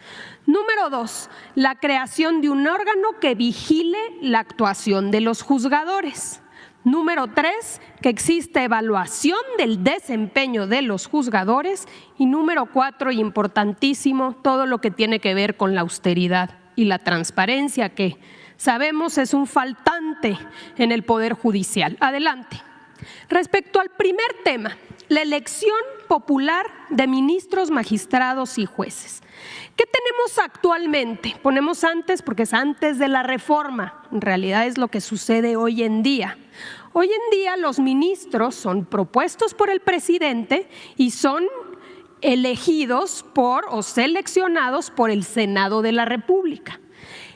Número 2, la creación de un órgano que vigile la actuación de los juzgadores. Número 3, que exista evaluación del desempeño de los juzgadores. Y número 4, y importantísimo, todo lo que tiene que ver con la austeridad y la transparencia, que sabemos es un faltante en el Poder Judicial. Adelante. Respecto al primer tema, la elección popular de ministros, magistrados y jueces. ¿Qué tenemos actualmente? Ponemos antes porque es antes de la reforma, en realidad es lo que sucede hoy en día. Hoy en día los ministros son propuestos por el presidente y son elegidos por o seleccionados por el Senado de la República.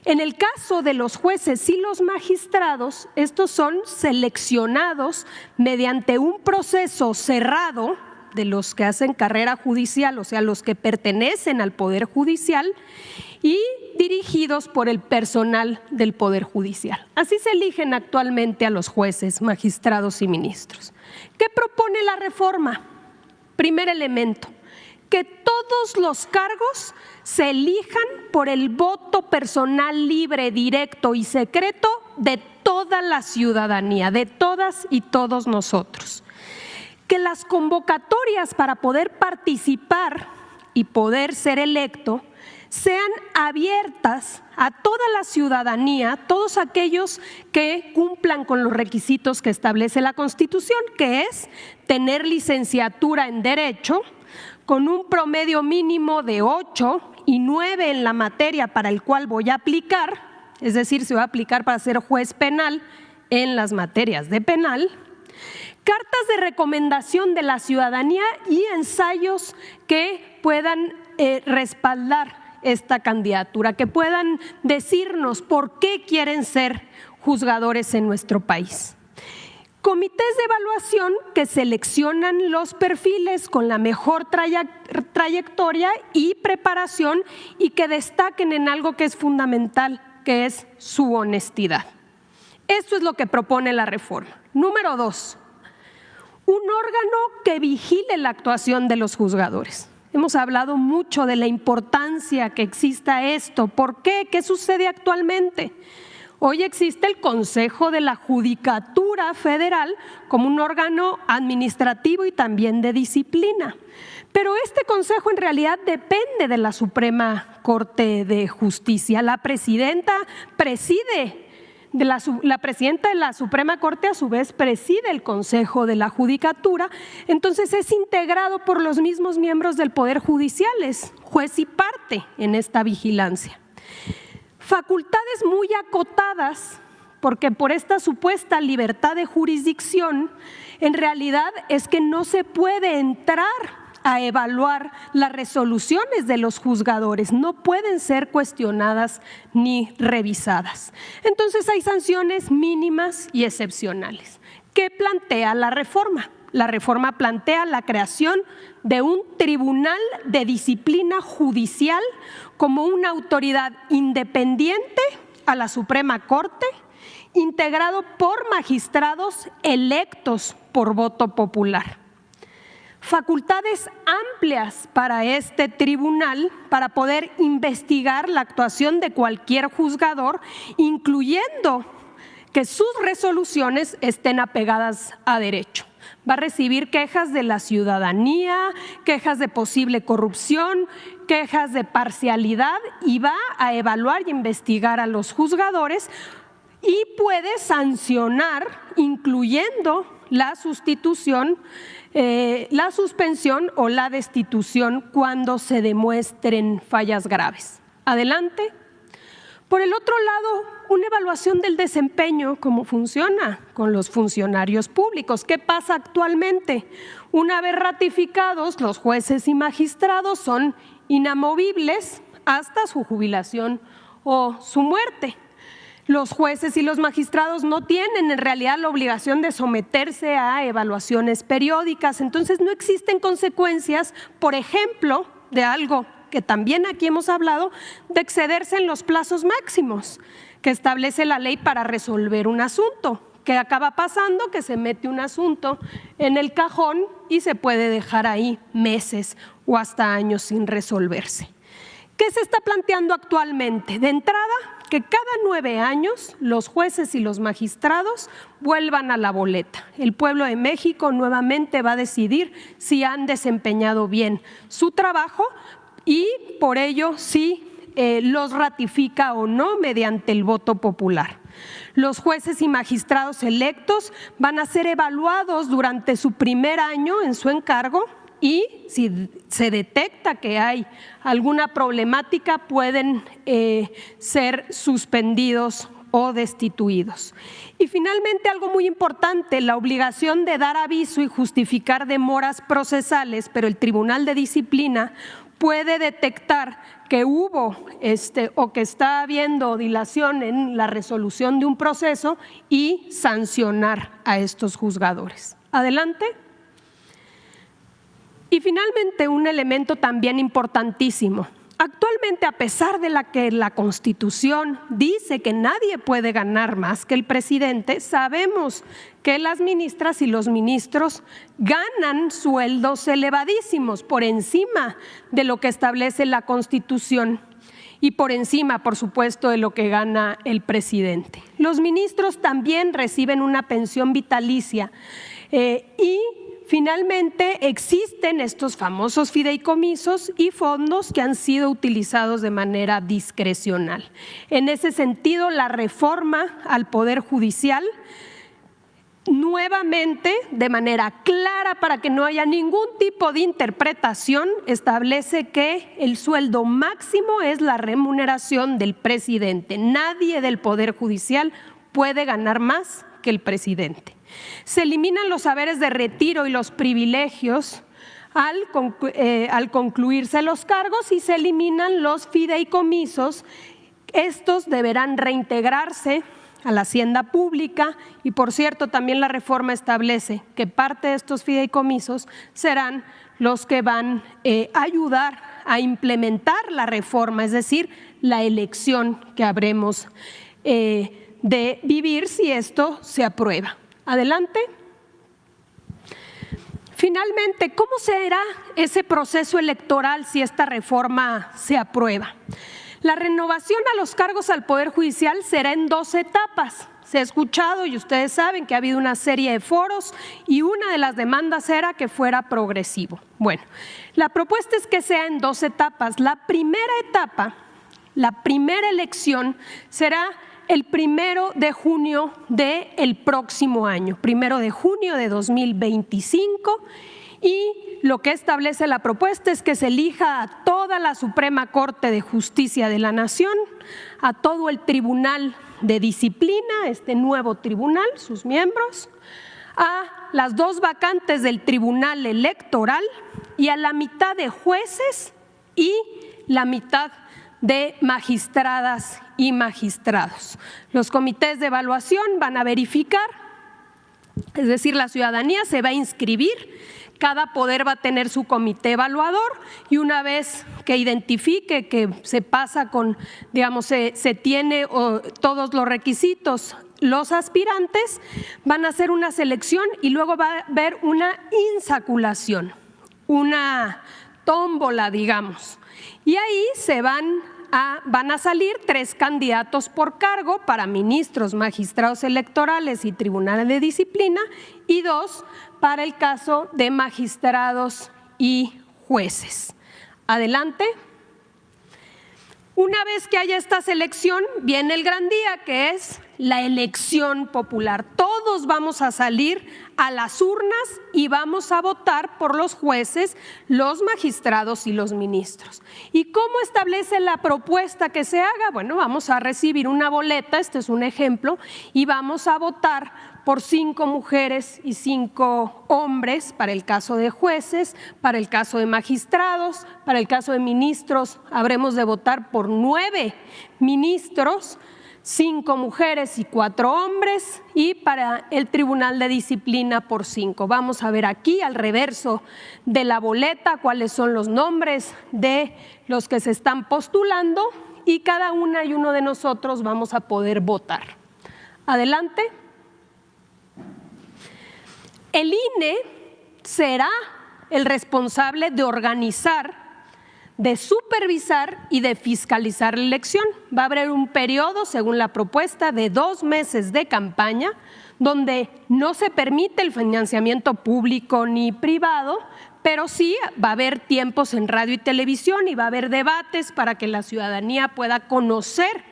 En el caso de los jueces y los magistrados, estos son seleccionados mediante un proceso cerrado de los que hacen carrera judicial, o sea, los que pertenecen al Poder Judicial, y dirigidos por el personal del Poder Judicial. Así se eligen actualmente a los jueces, magistrados y ministros. ¿Qué propone la reforma? Primer elemento, que todos los cargos se elijan por el voto personal libre, directo y secreto de toda la ciudadanía, de todas y todos nosotros. Que las convocatorias para poder participar y poder ser electo sean abiertas a toda la ciudadanía, todos aquellos que cumplan con los requisitos que establece la Constitución, que es tener licenciatura en Derecho, con un promedio mínimo de 8 y 9 en la materia para el cual voy a aplicar, es decir, se va a aplicar para ser juez penal en las materias de penal, cartas de recomendación de la ciudadanía y ensayos que puedan respaldar esta candidatura, que puedan decirnos por qué quieren ser juzgadores en nuestro país. Comités de evaluación que seleccionan los perfiles con la mejor trayectoria y preparación y que destaquen en algo que es fundamental, que es su honestidad. Esto es lo que propone la reforma. Número 2, un órgano que vigile la actuación de los juzgadores. Hemos hablado mucho de la importancia que exista esto. ¿Por qué? ¿Qué sucede actualmente? Hoy existe el Consejo de la Judicatura Federal como un órgano administrativo y también de disciplina. Pero este consejo en realidad depende de la Suprema Corte de Justicia. La presidenta de la Suprema Corte a su vez preside el Consejo de la Judicatura, entonces es integrado por los mismos miembros del Poder Judicial, es juez y parte en esta vigilancia. Facultades muy acotadas, porque por esta supuesta libertad de jurisdicción, en realidad es que no se puede entrar a evaluar las resoluciones de los juzgadores, no pueden ser cuestionadas ni revisadas. Entonces hay sanciones mínimas y excepcionales. ¿Qué plantea la reforma? La reforma plantea la creación de un tribunal de disciplina judicial como una autoridad independiente a la Suprema Corte, integrado por magistrados electos por voto popular. Facultades amplias para este tribunal para poder investigar la actuación de cualquier juzgador, incluyendo que sus resoluciones estén apegadas a derecho. Va a recibir quejas de la ciudadanía, quejas de posible corrupción, quejas de parcialidad y va a evaluar y investigar a los juzgadores y puede sancionar, incluyendo la sustitución, la suspensión o la destitución cuando se demuestren fallas graves. Adelante. Por el otro lado, una evaluación del desempeño, cómo funciona con los funcionarios públicos. ¿Qué pasa actualmente? Una vez ratificados, los jueces y magistrados son inamovibles hasta su jubilación o su muerte. Los jueces y los magistrados no tienen en realidad la obligación de someterse a evaluaciones periódicas, entonces no existen consecuencias, por ejemplo, de algo que también aquí hemos hablado, de excederse en los plazos máximos que establece la ley para resolver un asunto. ¿Qué acaba pasando? Que se mete un asunto en el cajón y se puede dejar ahí meses o hasta años sin resolverse. ¿Qué se está planteando actualmente? De entrada, que cada 9 años los jueces y los magistrados vuelvan a la boleta. El pueblo de México nuevamente va a decidir si han desempeñado bien su trabajo y por ello si los ratifica o no mediante el voto popular. Los jueces y magistrados electos van a ser evaluados durante su primer año en su encargo y si se detecta que hay alguna problemática pueden ser suspendidos o destituidos. Y finalmente, algo muy importante, la obligación de dar aviso y justificar demoras procesales, pero el Tribunal de Disciplina puede detectar que hubo o que está habiendo dilación en la resolución de un proceso y sancionar a estos juzgadores. Adelante. Y finalmente, un elemento también importantísimo. Actualmente, a pesar de que la Constitución dice que nadie puede ganar más que el presidente, sabemos que las ministras y los ministros ganan sueldos elevadísimos por encima de lo que establece la Constitución y por encima, por supuesto, de lo que gana el presidente. Los ministros también reciben una pensión vitalicia y finalmente, existen estos famosos fideicomisos y fondos que han sido utilizados de manera discrecional. En ese sentido, la reforma al Poder Judicial, nuevamente, de manera clara para que no haya ningún tipo de interpretación, establece que el sueldo máximo es la remuneración del presidente. Nadie del Poder Judicial puede ganar más que el presidente. Se eliminan los haberes de retiro y los privilegios al concluirse los cargos y se eliminan los fideicomisos. Estos deberán reintegrarse a la hacienda pública y, por cierto, también la reforma establece que parte de estos fideicomisos serán los que van a ayudar a implementar la reforma, es decir, la elección que habremos de vivir si esto se aprueba. Adelante. Finalmente, ¿cómo será ese proceso electoral si esta reforma se aprueba? La renovación a los cargos al Poder Judicial será en 2 etapas. Se ha escuchado y ustedes saben que ha habido una serie de foros y una de las demandas era que fuera progresivo. Bueno, la propuesta es que sea en 2 etapas. La primera etapa, la primera elección será el 1 de junio del próximo año, 1 de junio de 2025, y lo que establece la propuesta es que se elija a toda la Suprema Corte de Justicia de la Nación, a todo el Tribunal de Disciplina, este nuevo tribunal, sus miembros, a las 2 vacantes del Tribunal Electoral y a la mitad de jueces y la mitad de magistradas y magistrados. Los comités de evaluación van a verificar, es decir, la ciudadanía se va a inscribir, cada poder va a tener su comité evaluador y una vez que identifique que se pasa con, digamos, se tiene todos los requisitos, los aspirantes van a hacer una selección y luego va a haber una insaculación, una tómbola, digamos, y ahí se van a salir 3 candidatos por cargo para ministros, magistrados electorales y tribunales de disciplina y 2 para el caso de magistrados y jueces. Adelante. Una vez que haya esta selección, viene el gran día, que es la elección popular. Todos vamos a salir a las urnas y vamos a votar por los jueces, los magistrados y los ministros. ¿Y cómo establece la propuesta que se haga? Bueno, vamos a recibir una boleta, este es un ejemplo, y vamos a votar por 5 mujeres y 5 hombres para el caso de jueces, para el caso de magistrados, para el caso de ministros habremos de votar por 9 ministros, 5 mujeres y 4 hombres, y para el Tribunal de Disciplina por 5. Vamos a ver aquí al reverso de la boleta cuáles son los nombres de los que se están postulando y cada una y uno de nosotros vamos a poder votar. Adelante. El INE será el responsable de organizar, de supervisar y de fiscalizar la elección. Va a haber un periodo, según la propuesta, de 2 meses de campaña, donde no se permite el financiamiento público ni privado, pero sí va a haber tiempos en radio y televisión y va a haber debates para que la ciudadanía pueda conocer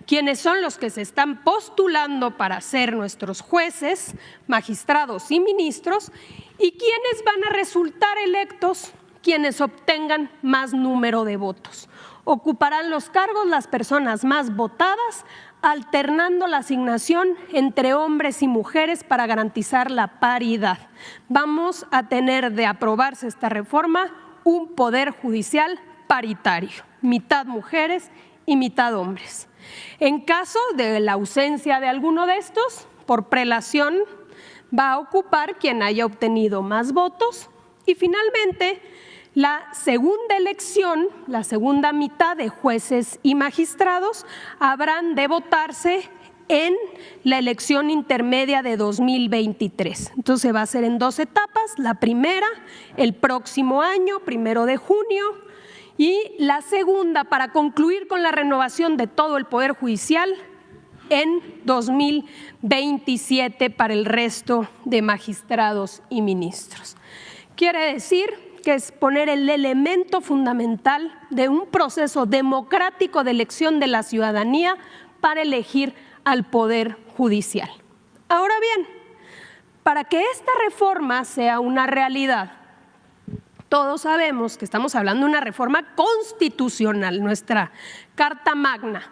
quiénes son los que se están postulando para ser nuestros jueces, magistrados y ministros y quiénes van a resultar electos, quienes obtengan más número de votos. Ocuparán los cargos las personas más votadas, alternando la asignación entre hombres y mujeres para garantizar la paridad. Vamos a tener, de aprobarse esta reforma, un poder judicial paritario, mitad mujeres y mitad hombres. En caso de la ausencia de alguno de estos, por prelación va a ocupar quien haya obtenido más votos y finalmente la segunda elección, la segunda mitad de jueces y magistrados habrán de votarse en la elección intermedia de 2023. Entonces va a ser en 2 etapas, la primera el próximo año, 1 de junio, y la segunda para concluir con la renovación de todo el Poder Judicial en 2027 para el resto de magistrados y ministros. Quiere decir que es poner el elemento fundamental de un proceso democrático de elección de la ciudadanía para elegir al Poder Judicial. Ahora bien, para que esta reforma sea una realidad, todos sabemos que estamos hablando de una reforma constitucional, nuestra Carta Magna.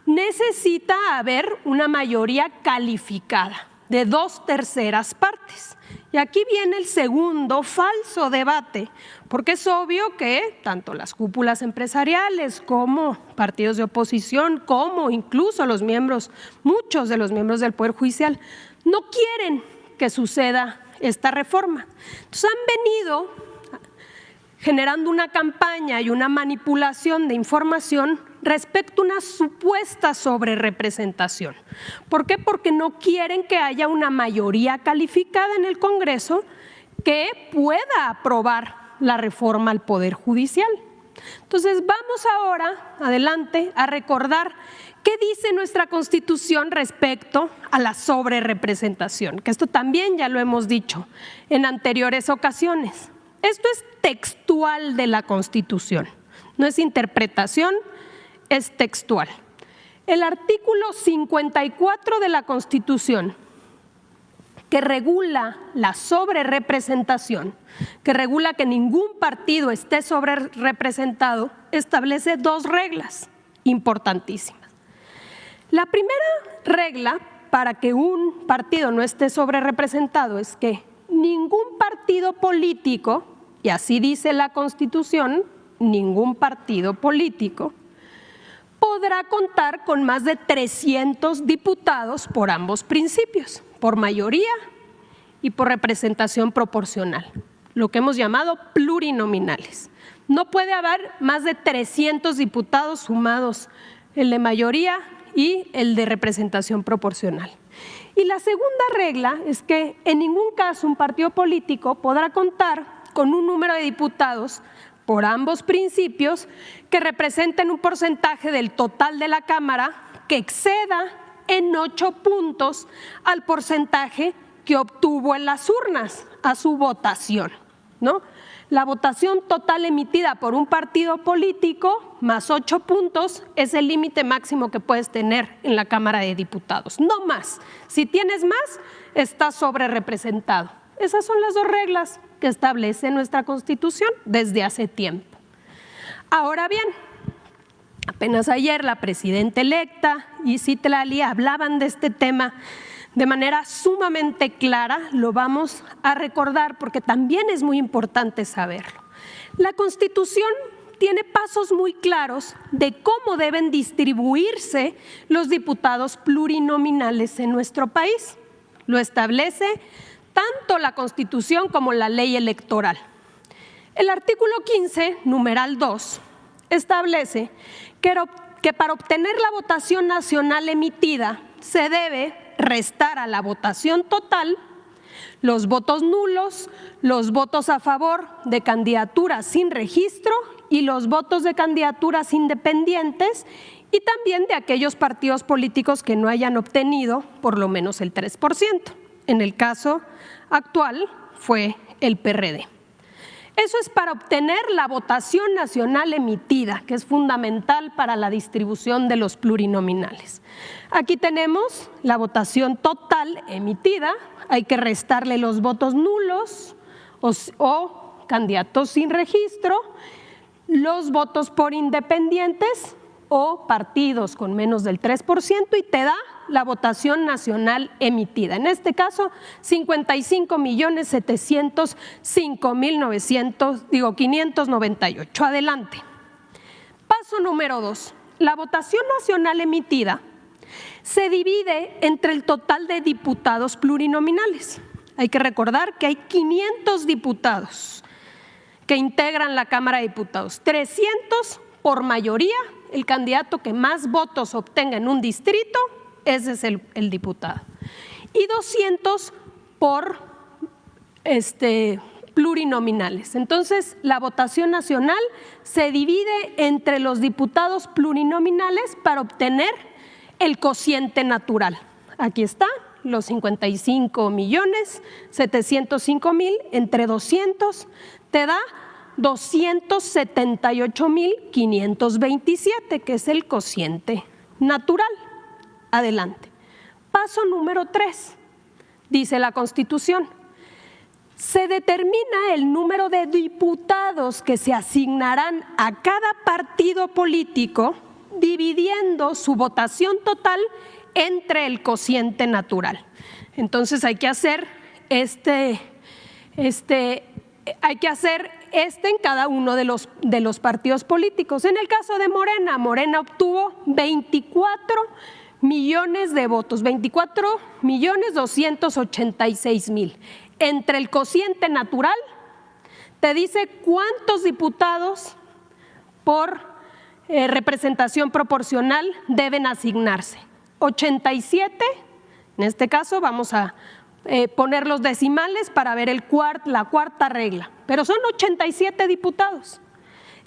Necesita haber una mayoría calificada de 2/3 partes. Y aquí viene el segundo falso debate, porque es obvio que tanto las cúpulas empresariales como partidos de oposición, como incluso muchos de los miembros del Poder Judicial, no quieren que suceda esta reforma. Entonces han venido generando una campaña y una manipulación de información respecto a una supuesta sobrerepresentación. ¿Por qué? Porque no quieren que haya una mayoría calificada en el Congreso que pueda aprobar la reforma al Poder Judicial. Entonces vamos ahora, adelante, a recordar qué dice nuestra Constitución respecto a la sobrerepresentación, que esto también ya lo hemos dicho en anteriores ocasiones. Esto es textual de la Constitución, no es interpretación, es textual. El artículo 54 de la Constitución, que regula la sobrerepresentación, que regula que ningún partido esté sobrerepresentado, establece dos reglas importantísimas. La primera regla para que un partido no esté sobrerepresentado es que ningún partido político, y así dice la Constitución, ningún partido político podrá contar con más de 300 diputados por ambos principios, por mayoría y por representación proporcional, lo que hemos llamado plurinominales. No puede haber más de 300 diputados sumados, el de mayoría y el de representación proporcional. Y la segunda regla es que en ningún caso un partido político podrá contar con un número de diputados por ambos principios que representen un porcentaje del total de la Cámara que exceda en 8 puntos al porcentaje que obtuvo en las urnas a su votación, ¿no? La votación total emitida por un partido político más 8 puntos es el límite máximo que puedes tener en la Cámara de Diputados, no más. Si tienes más, estás sobrerepresentado. Esas son las dos reglas que establece nuestra Constitución desde hace tiempo. Ahora bien, apenas ayer la presidenta electa y Citlali hablaban de este tema de manera sumamente clara, lo vamos a recordar porque también es muy importante saberlo. La Constitución tiene pasos muy claros de cómo deben distribuirse los diputados plurinominales en nuestro país. Lo establece tanto la Constitución como la ley electoral. El artículo 15, numeral 2, establece que para obtener la votación nacional emitida se debe restar a la votación total los votos nulos, los votos a favor de candidaturas sin registro y los votos de candidaturas independientes y también de aquellos partidos políticos que no hayan obtenido por lo menos el 3%. En el caso actual fue el PRD. Eso es para obtener la votación nacional emitida, que es fundamental para la distribución de los plurinominales. Aquí tenemos la votación total emitida, hay que restarle los votos nulos o candidatos sin registro, los votos por independientes o partidos con menos del 3% y te da la votación nacional emitida. En este caso, 55.705.598. Adelante. Paso número 2. La votación nacional emitida se divide entre el total de diputados plurinominales. Hay que recordar que hay 500 diputados que integran la Cámara de Diputados, 300 por mayoría, el candidato que más votos obtenga en un distrito, ese es el diputado, y 200 por plurinominales. Entonces, la votación nacional se divide entre los diputados plurinominales para obtener el cociente natural. Aquí está, los 55.705.000 entre 200 te da 278.527, que es el cociente natural. Adelante. Paso número 3, dice la Constitución. Se determina el número de diputados que se asignarán a cada partido político dividiendo su votación total entre el cociente natural. Entonces hay que hacer este hay que hacer en cada uno de los partidos políticos. En el caso de Morena, Morena obtuvo 24 millones de votos, 24.286.000. Entre el cociente natural, te dice cuántos diputados por representación proporcional deben asignarse. 87, en este caso vamos a poner los decimales para ver la cuarta regla, pero son 87 diputados.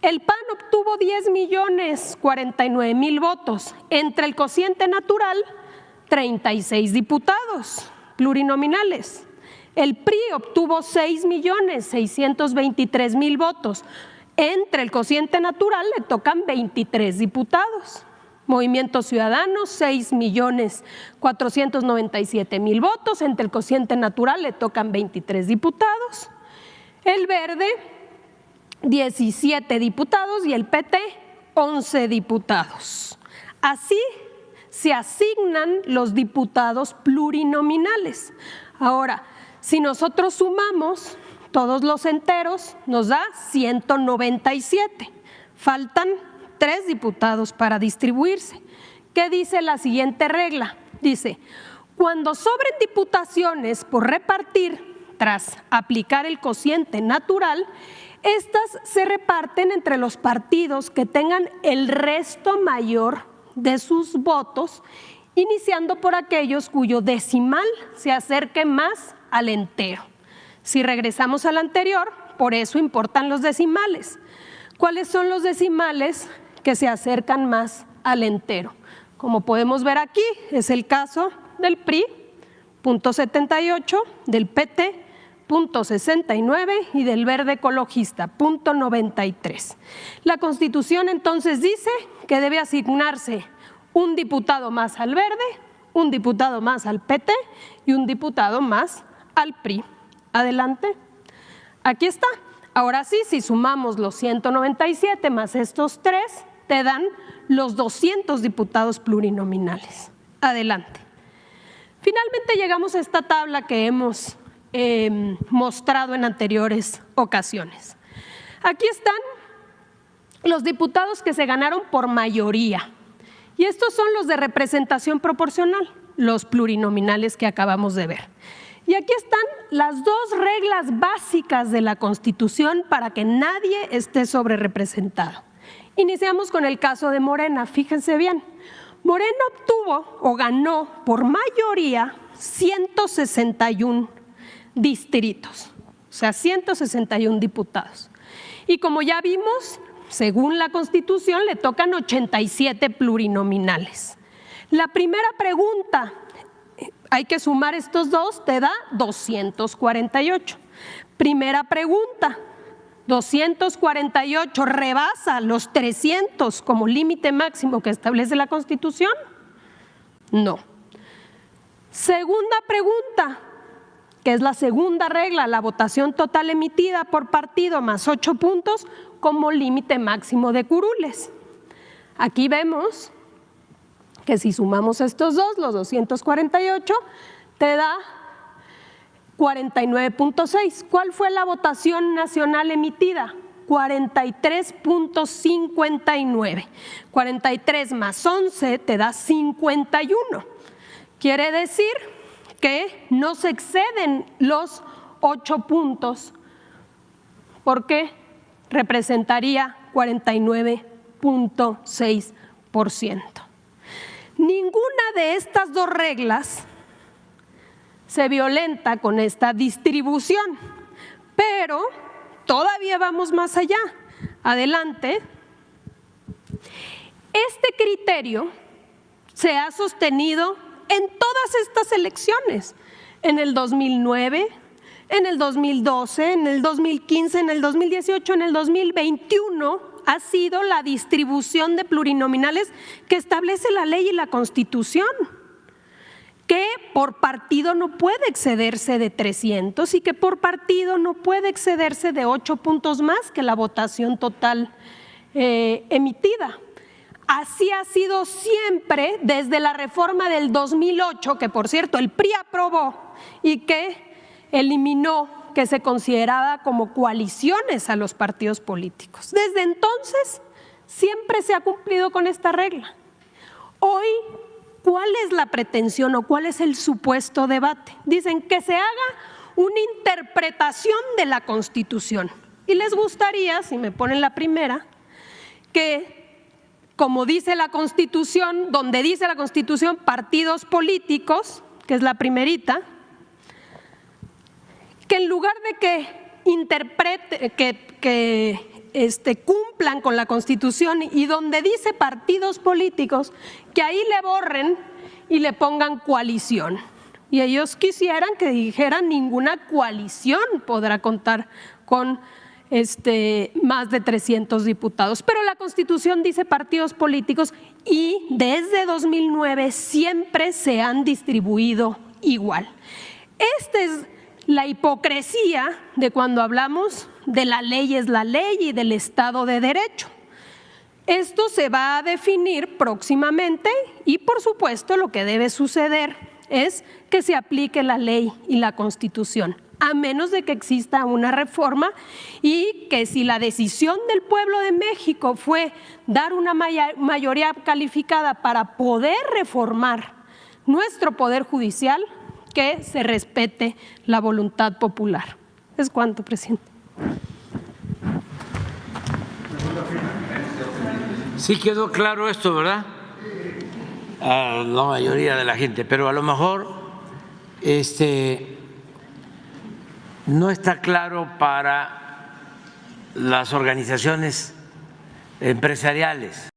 El PAN obtuvo 10.049.000 votos, entre el cociente natural 36 diputados plurinominales. El PRI obtuvo 6.623.000 votos, entre el cociente natural le tocan 23 diputados. Movimiento Ciudadano, 6.497.000 votos, entre el cociente natural le tocan 23 diputados. El Verde, 17 diputados y el PT, 11 diputados. Así se asignan los diputados plurinominales. Ahora, si nosotros sumamos todos los enteros, nos da 197. Faltan 3 diputados para distribuirse. ¿Qué dice la siguiente regla? Dice, cuando sobren diputaciones por repartir tras aplicar el cociente natural, estas se reparten entre los partidos que tengan el resto mayor de sus votos, iniciando por aquellos cuyo decimal se acerque más al entero. Si regresamos al anterior, por eso importan los decimales. ¿Cuáles son los decimales que se acercan más al entero? Como podemos ver aquí, es el caso del PRI, .78, del PT, .69 y del Verde Ecologista, .93. La Constitución entonces dice que debe asignarse un diputado más al Verde, un diputado más al PT y un diputado más al PRI. Adelante. Aquí está. Ahora sí, si sumamos los 197 más estos 3, te dan los 200 diputados plurinominales. Adelante. Finalmente llegamos a esta tabla que hemos mostrado en anteriores ocasiones. Aquí están los diputados que se ganaron por mayoría. Y estos son los de representación proporcional, los plurinominales que acabamos de ver. Y aquí están las 2 reglas básicas de la Constitución para que nadie esté sobrerepresentado. Iniciamos con el caso de Morena, fíjense bien. Morena obtuvo o ganó por mayoría 161 distritos, o sea, 161 diputados. Y como ya vimos, según la Constitución, le tocan 87 plurinominales. La primera pregunta, hay que sumar estos 2, te da 248. Primera pregunta, 248 rebasa los 300 como límite máximo que establece la Constitución. No. Segunda pregunta, que es la segunda regla, la votación total emitida por partido más 8 puntos como límite máximo de curules. Aquí vemos que si sumamos estos 2, los 248, te da 49.6. ¿Cuál fue la votación nacional emitida? 43.59. 43 más 11 te da 51. Quiere decir que no se exceden los 8 puntos, porque representaría 49.6%. Ninguna de estas 2 reglas se violenta con esta distribución, pero todavía vamos más allá. Adelante. Este criterio se ha sostenido en todas estas elecciones, en el 2009, en el 2012, en el 2015, en el 2018, en el 2021, ha sido la distribución de plurinominales que establece la ley y la Constitución, que por partido no puede excederse de 300 y que por partido no puede excederse de 8 puntos más que la votación total emitida. Así ha sido siempre desde la reforma del 2008, que por cierto el PRI aprobó y que eliminó, que se consideraba como coaliciones a los partidos políticos. Desde entonces siempre se ha cumplido con esta regla. Hoy, ¿cuál es la pretensión o cuál es el supuesto debate? Dicen que se haga una interpretación de la Constitución. Y les gustaría, si me ponen la primera, que como dice la Constitución, donde dice la Constitución partidos políticos, que es la primerita, que en lugar de que cumplan con la Constitución y donde dice partidos políticos, que ahí le borren y le pongan coalición. Y ellos quisieran que dijeran ninguna coalición podrá contar con más de 300 diputados. Pero la Constitución dice partidos políticos y desde 2009 siempre se han distribuido igual. Esta es la hipocresía de cuando hablamos de la ley es la ley y del Estado de Derecho. Esto se va a definir próximamente y, por supuesto, lo que debe suceder es que se aplique la ley y la Constitución, a menos de que exista una reforma y que si la decisión del pueblo de México fue dar una mayoría calificada para poder reformar nuestro poder judicial, que se respete la voluntad popular. ¿Es cuánto, presidente? Sí quedó claro esto, ¿verdad? A la mayoría de la gente, pero a lo mejor no está claro para las organizaciones empresariales.